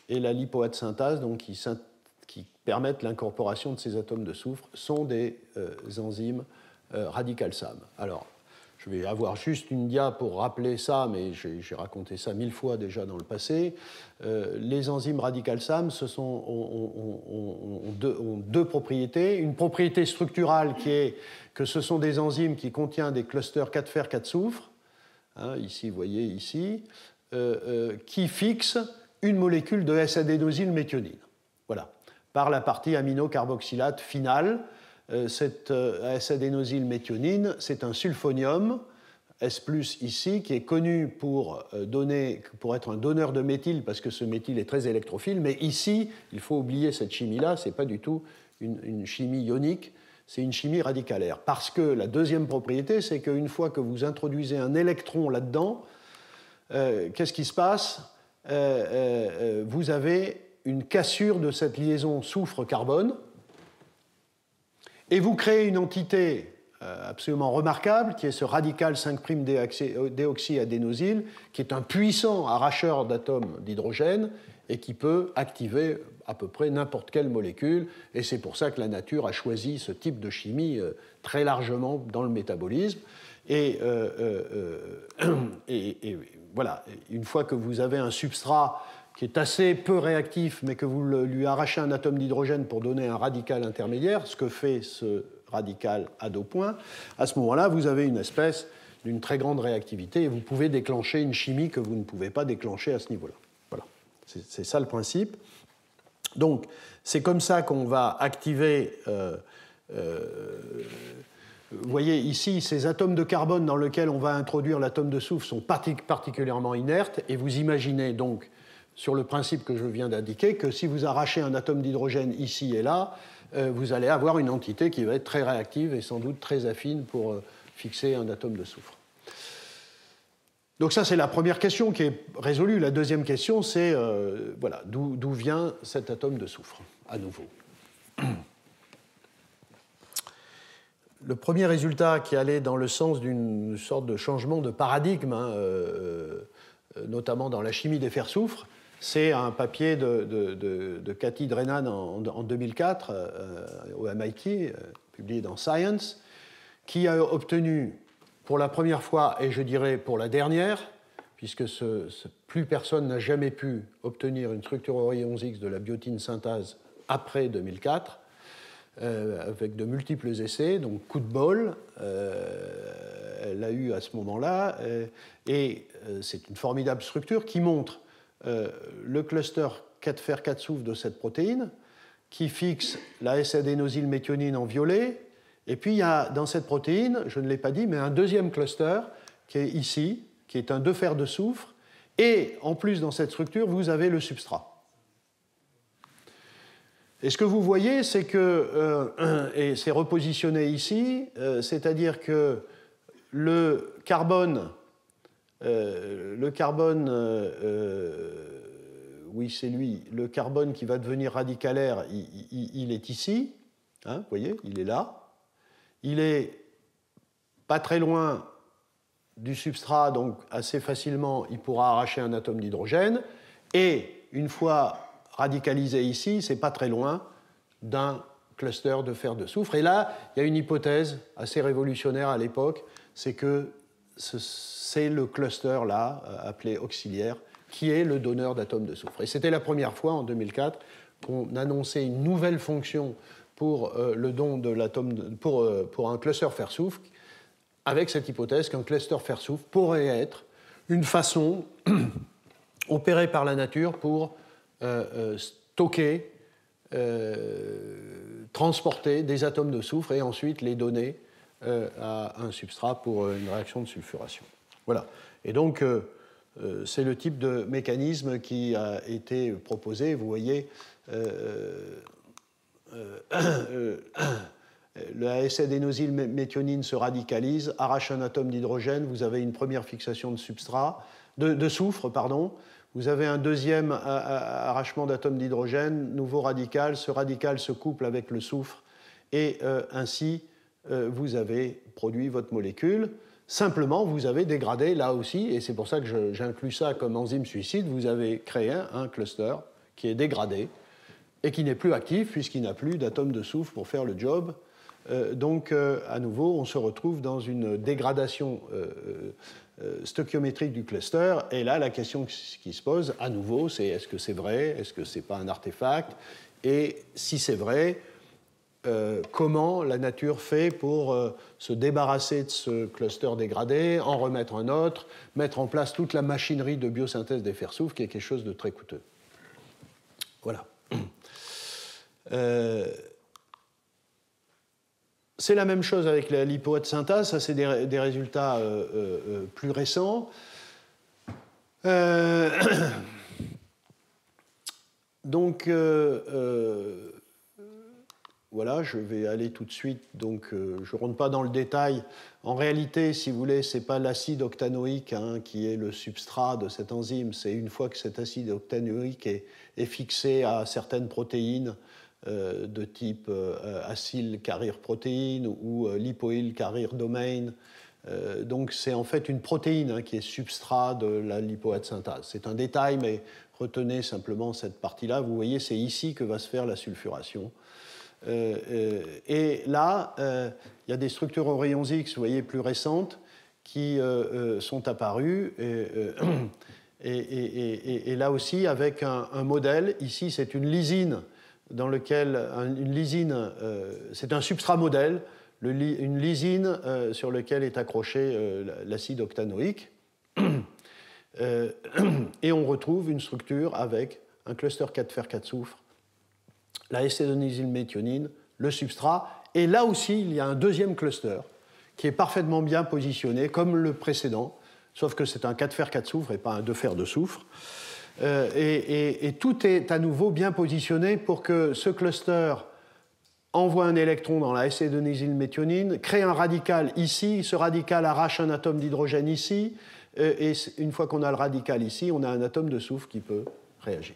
et la lipoate synthase, donc qui permettent l'incorporation de ces atomes de soufre, sont des enzymes radicales-SAM. Alors, je vais avoir juste une dia pour rappeler ça, mais j'ai raconté ça 1000 fois déjà dans le passé. Les enzymes radicales-SAM ont deux propriétés. Une propriété structurale qui est que ce sont des enzymes qui contiennent des clusters 4 fer, 4 soufre, hein, ici, vous voyez, ici, qui fixent une molécule de S-adénosylméthionine. Voilà. Par la partie aminocarboxylate finale. Cette S-adénosylméthionine, c'est un sulfonium, S+, ici, qui est connu pour être un donneur de méthyle, parce que ce méthyle est très électrophile, mais ici, il faut oublier cette chimie-là, ce n'est pas du tout une chimie ionique, c'est une chimie radicalaire. Parce que la deuxième propriété, c'est qu'une fois que vous introduisez un électron là-dedans, qu'est-ce qui se passe? vous avez une cassure de cette liaison soufre-carbone, et vous créez une entité absolument remarquable, qui est ce radical 5'-déoxyadénosyle, qui est un puissant arracheur d'atomes d'hydrogène et qui peut activer à peu près n'importe quelle molécule. Et c'est pour ça que la nature a choisi ce type de chimie très largement dans le métabolisme. Et voilà, une fois que vous avez un substrat qui est assez peu réactif, mais que vous lui arrachez un atome d'hydrogène pour donner un radical intermédiaire, ce que fait ce radical à 2 points, à ce moment-là, vous avez une espèce d'une très grande réactivité et vous pouvez déclencher une chimie que vous ne pouvez pas déclencher à ce niveau-là. Voilà, c'est ça le principe. Donc, c'est comme ça qu'on va activer... vous voyez ici, ces atomes de carbone dans lesquels on va introduire l'atome de soufre sont particulièrement inertes, et vous imaginez donc, sur le principe que je viens d'indiquer, que si vous arrachez un atome d'hydrogène ici et là, vous allez avoir une entité qui va être très réactive et sans doute très affine pour fixer un atome de soufre. Donc ça, c'est la première question qui est résolue. La deuxième question, c'est voilà, d'où vient cet atome de soufre, à nouveau. Le premier résultat qui allait dans le sens d'une sorte de changement de paradigme, notamment dans la chimie des fers-soufre, c'est un papier de Cathy Drennan en 2004 au MIT, publié dans Science, qui a obtenu pour la première fois, et je dirais pour la dernière, puisque plus personne n'a jamais pu obtenir une structure OI11X de la biotine synthase après 2004, avec de multiples essais, donc coup de bol, elle l'a eu à ce moment-là, et c'est une formidable structure qui montre le cluster 4 fer 4 soufre de cette protéine, qui fixe la S-adénosylméthionine en violet, et puis il y a dans cette protéine, je ne l'ai pas dit, mais un deuxième cluster qui est ici, qui est un 2 fer de soufre, et en plus dans cette structure, vous avez le substrat. Et ce que vous voyez, c'est que, et c'est repositionné ici, c'est-à-dire que le carbone, oui c'est lui, le carbone qui va devenir radicalaire, il est ici, hein, vous voyez, il est là. Il est pas très loin du substrat, donc assez facilement, il pourra arracher un atome d'hydrogène, et une fois radicalisé ici, c'est pas très loin d'un cluster de fer de soufre. Et là, il y a une hypothèse assez révolutionnaire à l'époque, c'est que c'est le cluster là, appelé auxiliaire, qui est le donneur d'atomes de soufre. Et c'était la première fois, en 2004, qu'on annonçait une nouvelle fonction pour le don de l'atome, pour un cluster fer-soufre, avec cette hypothèse qu'un cluster fer-soufre pourrait être une façon opérée par la nature pour stocker, transporter des atomes de soufre et ensuite les donner à un substrat pour une réaction de sulfuration. Voilà. Et donc, c'est le type de mécanisme qui a été proposé. Vous voyez, le S-adénosylméthionine se radicalise, arrache un atome d'hydrogène, vous avez une première fixation de substrat, de soufre, pardon. Vous avez un deuxième arrachement d'atomes d'hydrogène, nouveau radical, ce radical se couple avec le soufre, et ainsi vous avez produit votre molécule. Simplement, vous avez dégradé là aussi, et c'est pour ça que j'inclus ça comme enzyme suicide, vous avez créé un cluster qui est dégradé et qui n'est plus actif puisqu'il n'a plus d'atomes de soufre pour faire le job. Donc, à nouveau, on se retrouve dans une dégradation stoichiométrique du cluster. Et là, la question qui se pose, à nouveau, c'est est-ce que c'est vrai? Est-ce que ce n'est pas un artefact? Et si c'est vrai, comment la nature fait pour se débarrasser de ce cluster dégradé, en remettre un autre, mettre en place toute la machinerie de biosynthèse des fers-soufre, qui est quelque chose de très coûteux. Voilà. C'est la même chose avec la lipoète synthase, ça c'est des résultats plus récents. Donc, voilà, Voilà, je vais aller tout de suite, donc je ne rentre pas dans le détail. En réalité, si vous voulez, ce n'est pas l'acide octanoïque qui est le substrat de cette enzyme, c'est une fois que cet acide octanoïque est fixé à certaines protéines de type acyl carrier protéine ou lipoyl carrier domain. Donc c'est en fait une protéine qui est substrat de la lipoate synthase. C'est un détail, mais retenez simplement cette partie-là. Vous voyez, c'est ici que va se faire la sulfuration. Et là, il y a des structures aux rayons X, vous voyez, plus récentes, qui sont apparues. Et là aussi, avec un modèle, ici, c'est une lysine, dans lequel une lysine, c'est un substrat modèle, une lysine sur lequel est accroché l'acide octanoïque. Et on retrouve une structure avec un cluster 4 fer 4 soufre, la S-adénosylméthionine, le substrat, et là aussi il y a un deuxième cluster qui est parfaitement bien positionné comme le précédent, sauf que c'est un 4 fer 4 soufre et pas un 2 fer de soufre. Et tout est à nouveau bien positionné pour que ce cluster envoie un électron dans la S-adénosylméthionine, crée un radical ici, ce radical arrache un atome d'hydrogène ici, et une fois qu'on a le radical ici, on a un atome de soufre qui peut réagir.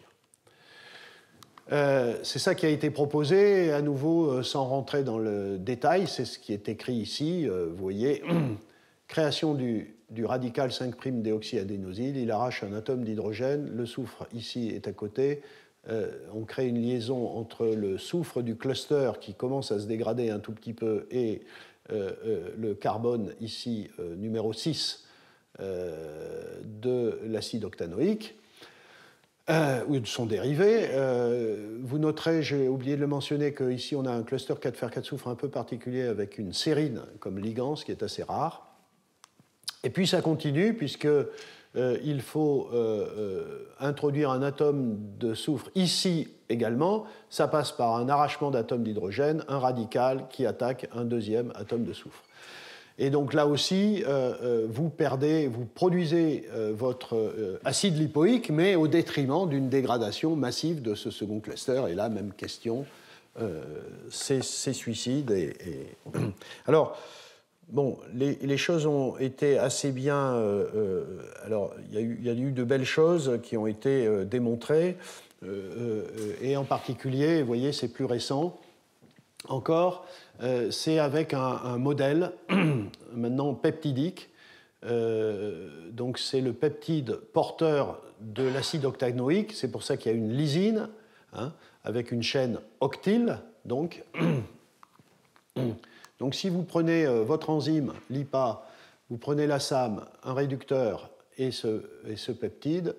C'est ça qui a été proposé, et à nouveau, sans rentrer dans le détail, c'est ce qui est écrit ici. Vous voyez, création du radical 5' déoxyadénosyl, il arrache un atome d'hydrogène, le soufre ici est à côté. On crée une liaison entre le soufre du cluster qui commence à se dégrader un tout petit peu et le carbone ici, numéro 6, de l'acide octanoïque. Ou de son dérivé. Vous noterez, j'ai oublié de le mentionner, qu'ici on a un cluster 4 fer 4 soufre un peu particulier avec une sérine comme ligand, ce qui est assez rare. Et puis ça continue, puisqu'il faut introduire un atome de soufre ici également. Ça passe par un arrachement d'atomes d'hydrogène, un radical qui attaque un deuxième atome de soufre. Et donc là aussi, vous produisez votre acide lipoïque, mais au détriment d'une dégradation massive de ce second cluster. Et là, même question, c'est suicide. Alors, bon, les choses ont été assez bien... alors, il y a eu de belles choses qui ont été démontrées, et en particulier, vous voyez, c'est plus récent encore, c'est avec un modèle maintenant peptidique. Donc c'est le peptide porteur de l'acide octanoïque, c'est pour ça qu'il y a une lysine, avec une chaîne octyle. Donc si vous prenez votre enzyme, l'IPA, vous prenez la SAM, un réducteur et ce peptide,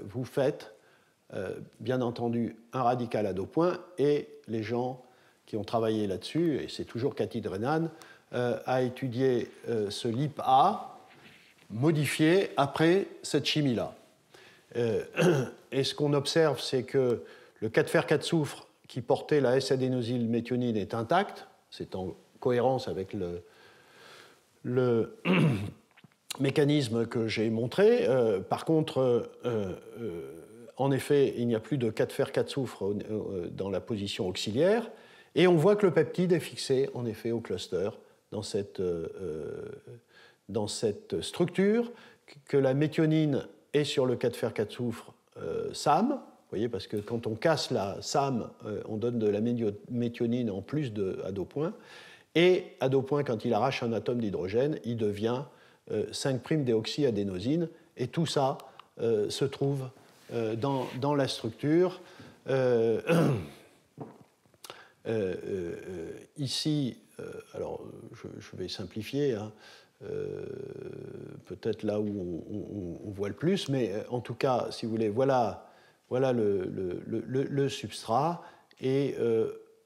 vous faites bien entendu un radical à 2 points, et les gens qui ont travaillé là-dessus, et c'est toujours Cathy Drennan, a étudié ce LIP-A modifié après cette chimie-là. Et ce qu'on observe, c'est que le 4 fer 4 soufre qui portait la S-adénosylméthionine est intact, c'est en cohérence avec le mécanisme que j'ai montré. Par contre, en effet, il n'y a plus de 4 fer 4 soufre dans la position auxiliaire. Et on voit que le peptide est fixé, en effet, au cluster, dans cette structure, que la méthionine est sur le 4 fer 4 soufre SAM, vous voyez, parce que quand on casse la SAM, on donne de la méthionine en plus à 2 points, et à 2 points, quand il arrache un atome d'hydrogène, il devient 5' déoxyadénosine, et tout ça se trouve dans la structure. Ici, alors je vais simplifier, peut-être là où on voit le plus, mais en tout cas, si vous voulez, voilà le substrat, et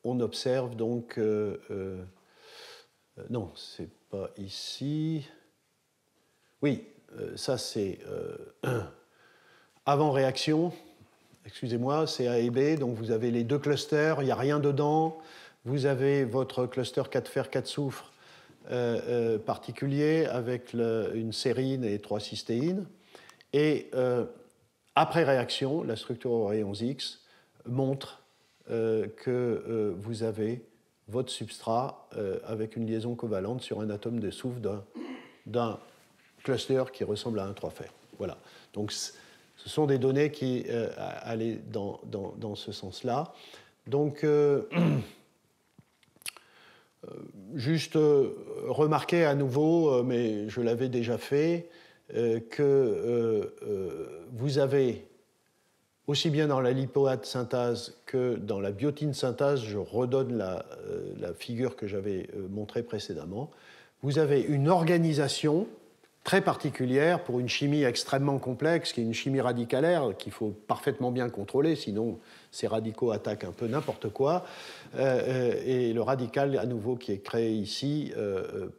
on observe donc... non, c'est pas ici. Oui, ça c'est avant réaction. Excusez-moi, c'est A et B, donc vous avez les 2 clusters, il n'y a rien dedans. Vous avez votre cluster 4 fer 4 soufre particulier avec une sérine et 3 cystéines. Et après réaction, la structure aux rayons X montre que vous avez votre substrat avec une liaison covalente sur un atome de soufre d'un cluster qui ressemble à un 3-fer. Voilà. Donc, ce sont des données qui allaient dans ce sens-là. Donc, juste remarquer à nouveau, mais je l'avais déjà fait, que vous avez, aussi bien dans la lipoate synthase que dans la biotine synthase, je redonne la figure que j'avais montrée précédemment, vous avez une organisation très particulière pour une chimie extrêmement complexe, qui est une chimie radicalaire qu'il faut parfaitement bien contrôler, sinon ces radicaux attaquent un peu n'importe quoi. Et le radical, à nouveau, qui est créé ici,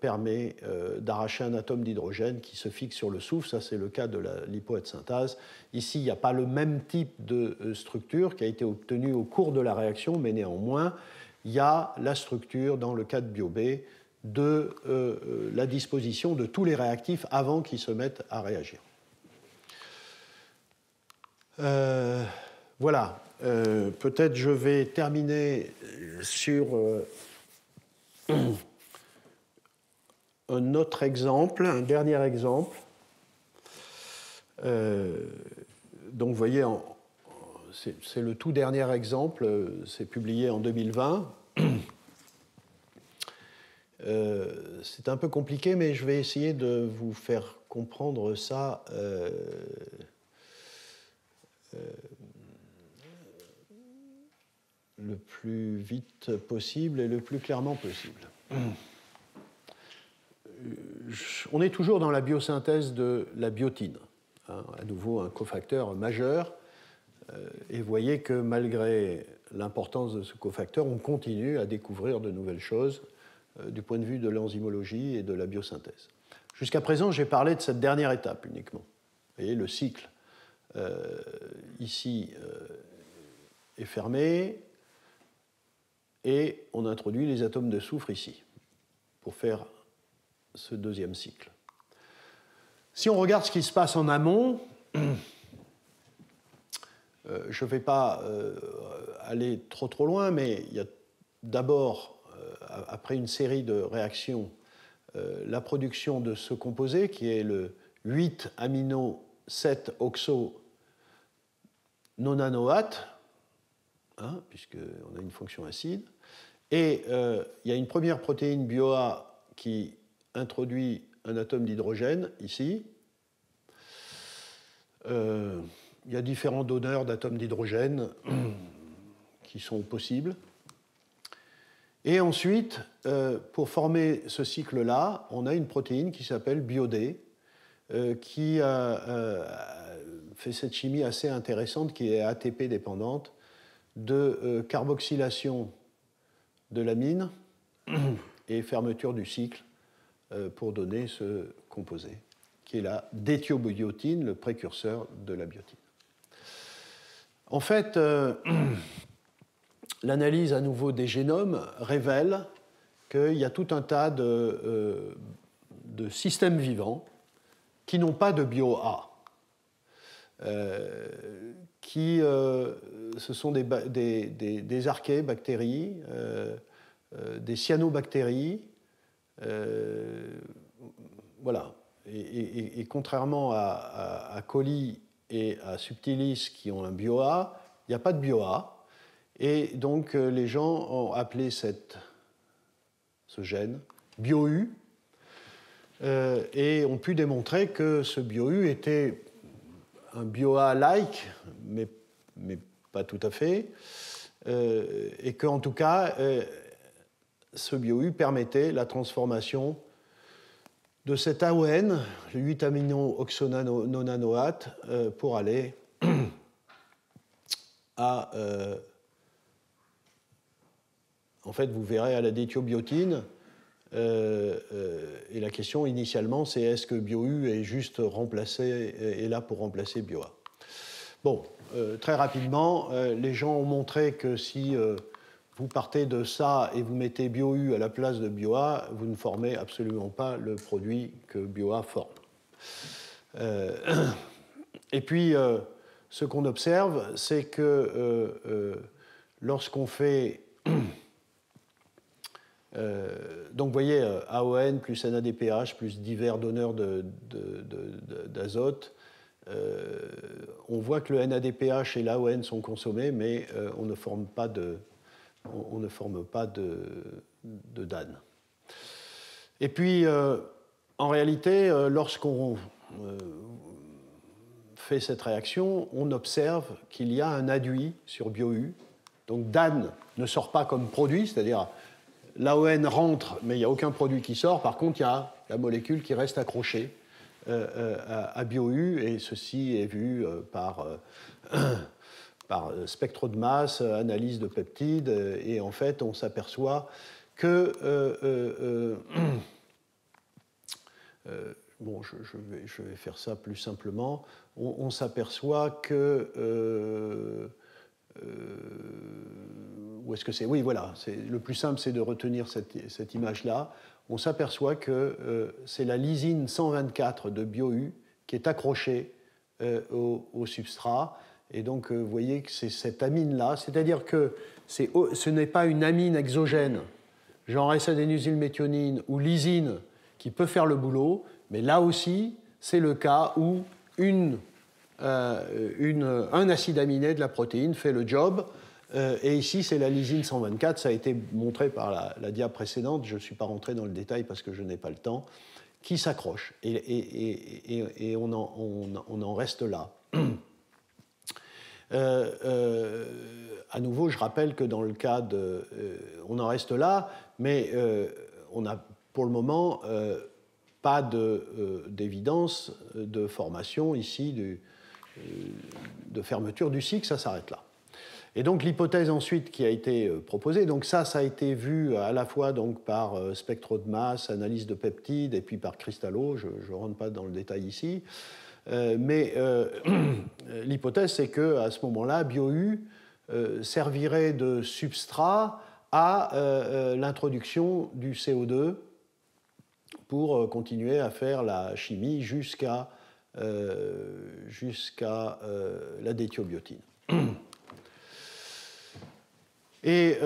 permet d'arracher un atome d'hydrogène qui se fixe sur le soufre. Ça, c'est le cas de la lipoate synthase. Ici, il n'y a pas le même type de structure qui a été obtenue au cours de la réaction, mais néanmoins, il y a la structure, dans le cas de BioB, de la disposition de tous les réactifs avant qu'ils se mettent à réagir. Voilà. Peut-être je vais terminer sur un autre exemple, un dernier exemple. Donc vous voyez, c'est le tout dernier exemple, c'est publié en 2020. C'est un peu compliqué, mais je vais essayer de vous faire comprendre ça le plus vite possible et le plus clairement possible. On est toujours dans la biosynthèse de la biotine, hein, à nouveau un cofacteur majeur, et vous voyez que malgré l'importance de ce cofacteur, on continue à découvrir de nouvelles choses du point de vue de l'enzymologie et de la biosynthèse. Jusqu'à présent, j'ai parlé de cette dernière étape uniquement. Vous voyez, le cycle ici est fermé et on introduit les atomes de soufre ici pour faire ce deuxième cycle. Si on regarde ce qui se passe en amont, je ne vais pas aller trop loin, mais il y a d'abord, après une série de réactions, la production de ce composé qui est le 8-amino-7-oxo-nonanoate, hein, puisqu'on a une fonction acide. Et il y a une première protéine BioA qui introduit un atome d'hydrogène ici. Il y a différents donneurs d'atomes d'hydrogène qui sont possibles. Et ensuite, pour former ce cycle-là, on a une protéine qui s'appelle BioD, qui fait cette chimie assez intéressante qui est ATP dépendante de carboxylation de l'amine et fermeture du cycle pour donner ce composé, qui est la déthiobiotine, le précurseur de la biotine. En fait, l'analyse à nouveau des génomes révèle qu'il y a tout un tas de systèmes vivants qui n'ont pas de bio-A, ce sont des archébactéries, des cyanobactéries, voilà. Et contrairement à coli et à subtilis qui ont un bio-A, il n'y a pas de bio-A. Et donc les gens ont appelé ce gène bio-U et ont pu démontrer que ce bio-U était un bio-A-like, mais pas tout à fait, et qu'en tout cas, ce bio-U permettait la transformation de cet AON, le 8-amino-oxononanoate, pour aller à... en fait, vous verrez à la déthiobiotine, et la question initialement, c'est est-ce que BioU est juste est là pour remplacer BioA? Bon, très rapidement, les gens ont montré que si vous partez de ça et vous mettez BioU à la place de BioA, vous ne formez absolument pas le produit que BioA forme. Et puis, ce qu'on observe, c'est que lorsqu'on fait Donc vous voyez, AON plus NADPH plus divers donneurs d'azote. On voit que le NADPH et l'AON sont consommés, mais on ne forme pas de DAN. Et puis, en réalité, lorsqu'on fait cette réaction, on observe qu'il y a un aduit sur BioU. Donc DAN ne sort pas comme produit, c'est-à-dire l'AON rentre, mais il n'y a aucun produit qui sort. Par contre, il y a la molécule qui reste accrochée à BioU, et ceci est vu par spectre de masse, analyse de peptides, et en fait, on s'aperçoit que bon, je vais faire ça plus simplement. On s'aperçoit que où est-ce que c'est? Oui, voilà. Le plus simple, c'est de retenir cette image-là. On s'aperçoit que c'est la lysine 124 de BioU qui est accrochée au substrat. Et donc, vous voyez que c'est cette amine-là. C'est-à-dire que ce n'est pas une amine exogène, genre S-adénusylméthionine ou lysine, qui peut faire le boulot, mais là aussi, c'est le cas où un acide aminé de la protéine fait le job. Et ici, c'est la lysine 124. Ça a été montré par la dia précédente. Je ne suis pas rentré dans le détail parce que je n'ai pas le temps. Qui s'accroche. Et on en reste là. À nouveau, je rappelle que dans le cas de... on en reste là, mais on n'a pour le moment pas d'évidence de formation ici, de fermeture du cycle, ça s'arrête là. Et donc l'hypothèse ensuite qui a été proposée, donc ça a été vu à la fois donc, par spectre de masse, analyse de peptides, et puis par cristallo, je ne rentre pas dans le détail ici, mais l'hypothèse c'est qu'à ce moment-là, BioU servirait de substrat à l'introduction du CO2 pour continuer à faire la chimie jusqu'à la déthiobiotine. Et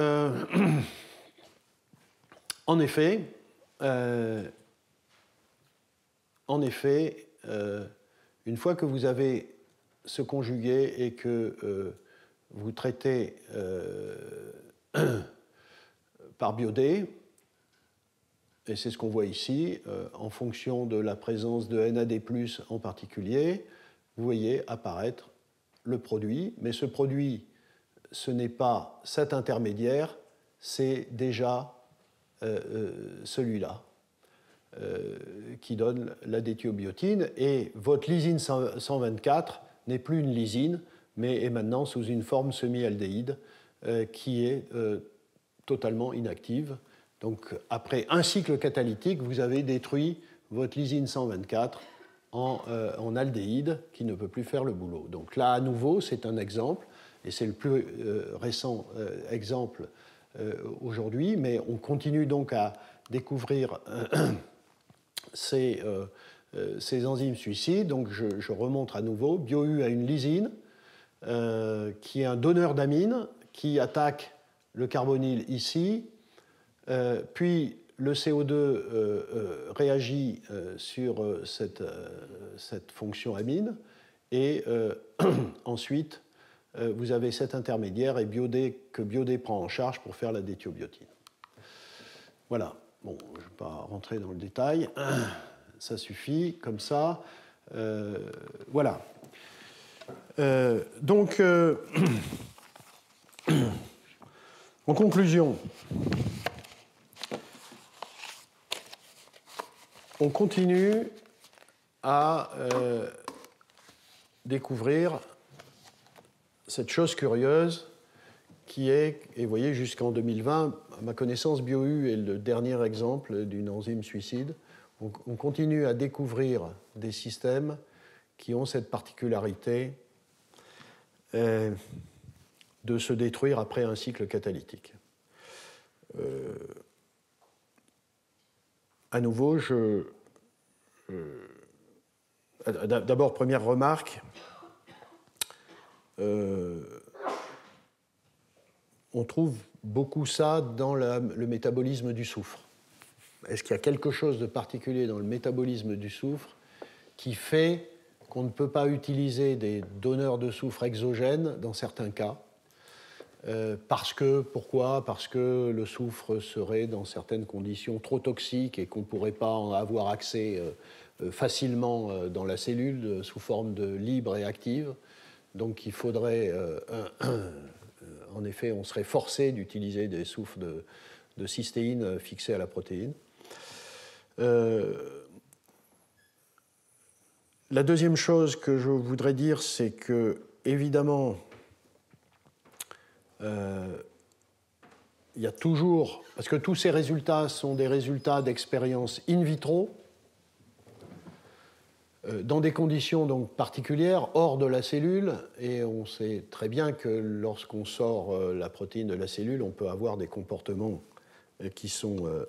en effet, une fois que vous avez ce conjugué et que vous traitez par BioD, et c'est ce qu'on voit ici, en fonction de la présence de NAD+, en particulier, vous voyez apparaître le produit, mais ce produit, ce n'est pas cet intermédiaire, c'est déjà celui-là qui donne la déthiobiotine, et votre lysine 124 n'est plus une lysine, mais est maintenant sous une forme semi-aldéhyde qui est totalement inactive. Donc, après un cycle catalytique, vous avez détruit votre lysine 124 en aldéhyde qui ne peut plus faire le boulot. Donc là, à nouveau, c'est un exemple, et c'est le plus récent exemple aujourd'hui, mais on continue donc à découvrir ces enzymes suicides. Donc je remonte à nouveau. BioU a une lysine qui est un donneur d'amine qui attaque le carbonyle ici. Puis le CO2 réagit sur cette fonction amine, et ensuite vous avez cet intermédiaire et que BioD prend en charge pour faire la déthiobiotine. Voilà. Bon, je ne vais pas rentrer dans le détail. Ça suffit, comme ça. Voilà. Donc, en conclusion, on continue à découvrir cette chose curieuse qui est, et vous voyez, jusqu'en 2020, à ma connaissance, BioU est le dernier exemple d'une enzyme suicide. On continue à découvrir des systèmes qui ont cette particularité de se détruire après un cycle catalytique. À nouveau, d'abord, première remarque, on trouve beaucoup ça dans le métabolisme du soufre. Est-ce qu'il y a quelque chose de particulier dans le métabolisme du soufre qui fait qu'on ne peut pas utiliser des donneurs de soufre exogènes dans certains cas? Pourquoi? Parce que le soufre serait dans certaines conditions trop toxique et qu'on ne pourrait pas en avoir accès facilement dans la cellule sous forme de libre et active. Donc il faudrait, en effet, on serait forcé d'utiliser des soufres de cystéine fixés à la protéine. La deuxième chose que je voudrais dire, c'est que, évidemment, il y a toujours, parce que tous ces résultats sont des résultats d'expériences in vitro, dans des conditions donc particulières, hors de la cellule, et on sait très bien que lorsqu'on sort la protéine de la cellule, on peut avoir des comportements qui sont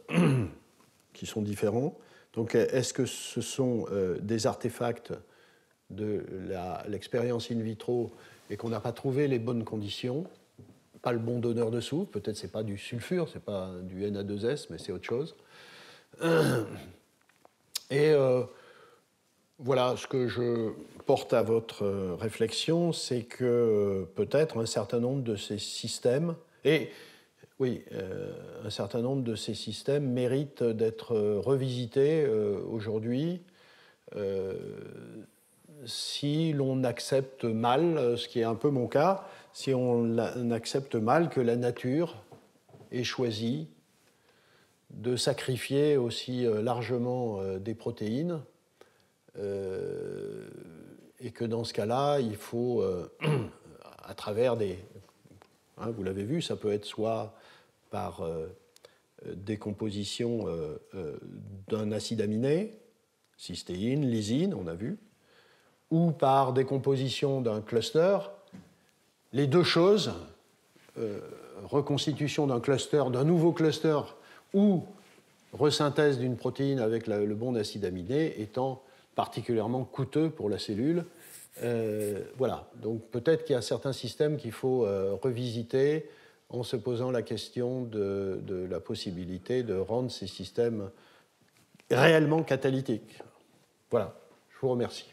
différents. Donc, est-ce que ce sont des artefacts de l'expérience in vitro et qu'on n'a pas trouvé les bonnes conditions? Pas le bon donneur de soufre, peut-être c'est pas du sulfure, c'est pas du Na2S, mais c'est autre chose. Et voilà, ce que je porte à votre réflexion, c'est que peut-être un certain nombre de ces systèmes, et oui, un certain nombre de ces systèmes méritent d'être revisités aujourd'hui si l'on accepte mal, ce qui est un peu mon cas, si on accepte mal que la nature ait choisi de sacrifier aussi largement des protéines et que dans ce cas-là, il faut, à travers des... Hein, vous l'avez vu, ça peut être soit par décomposition d'un acide aminé, cystéine, lysine, on a vu, ou par décomposition d'un cluster. Les deux choses, reconstitution d'un cluster, d'un nouveau cluster, ou resynthèse d'une protéine avec le bond d'acide aminé, étant particulièrement coûteux pour la cellule. Voilà, donc peut-être qu'il y a certains systèmes qu'il faut revisiter en se posant la question de la possibilité de rendre ces systèmes réellement catalytiques. Voilà, je vous remercie.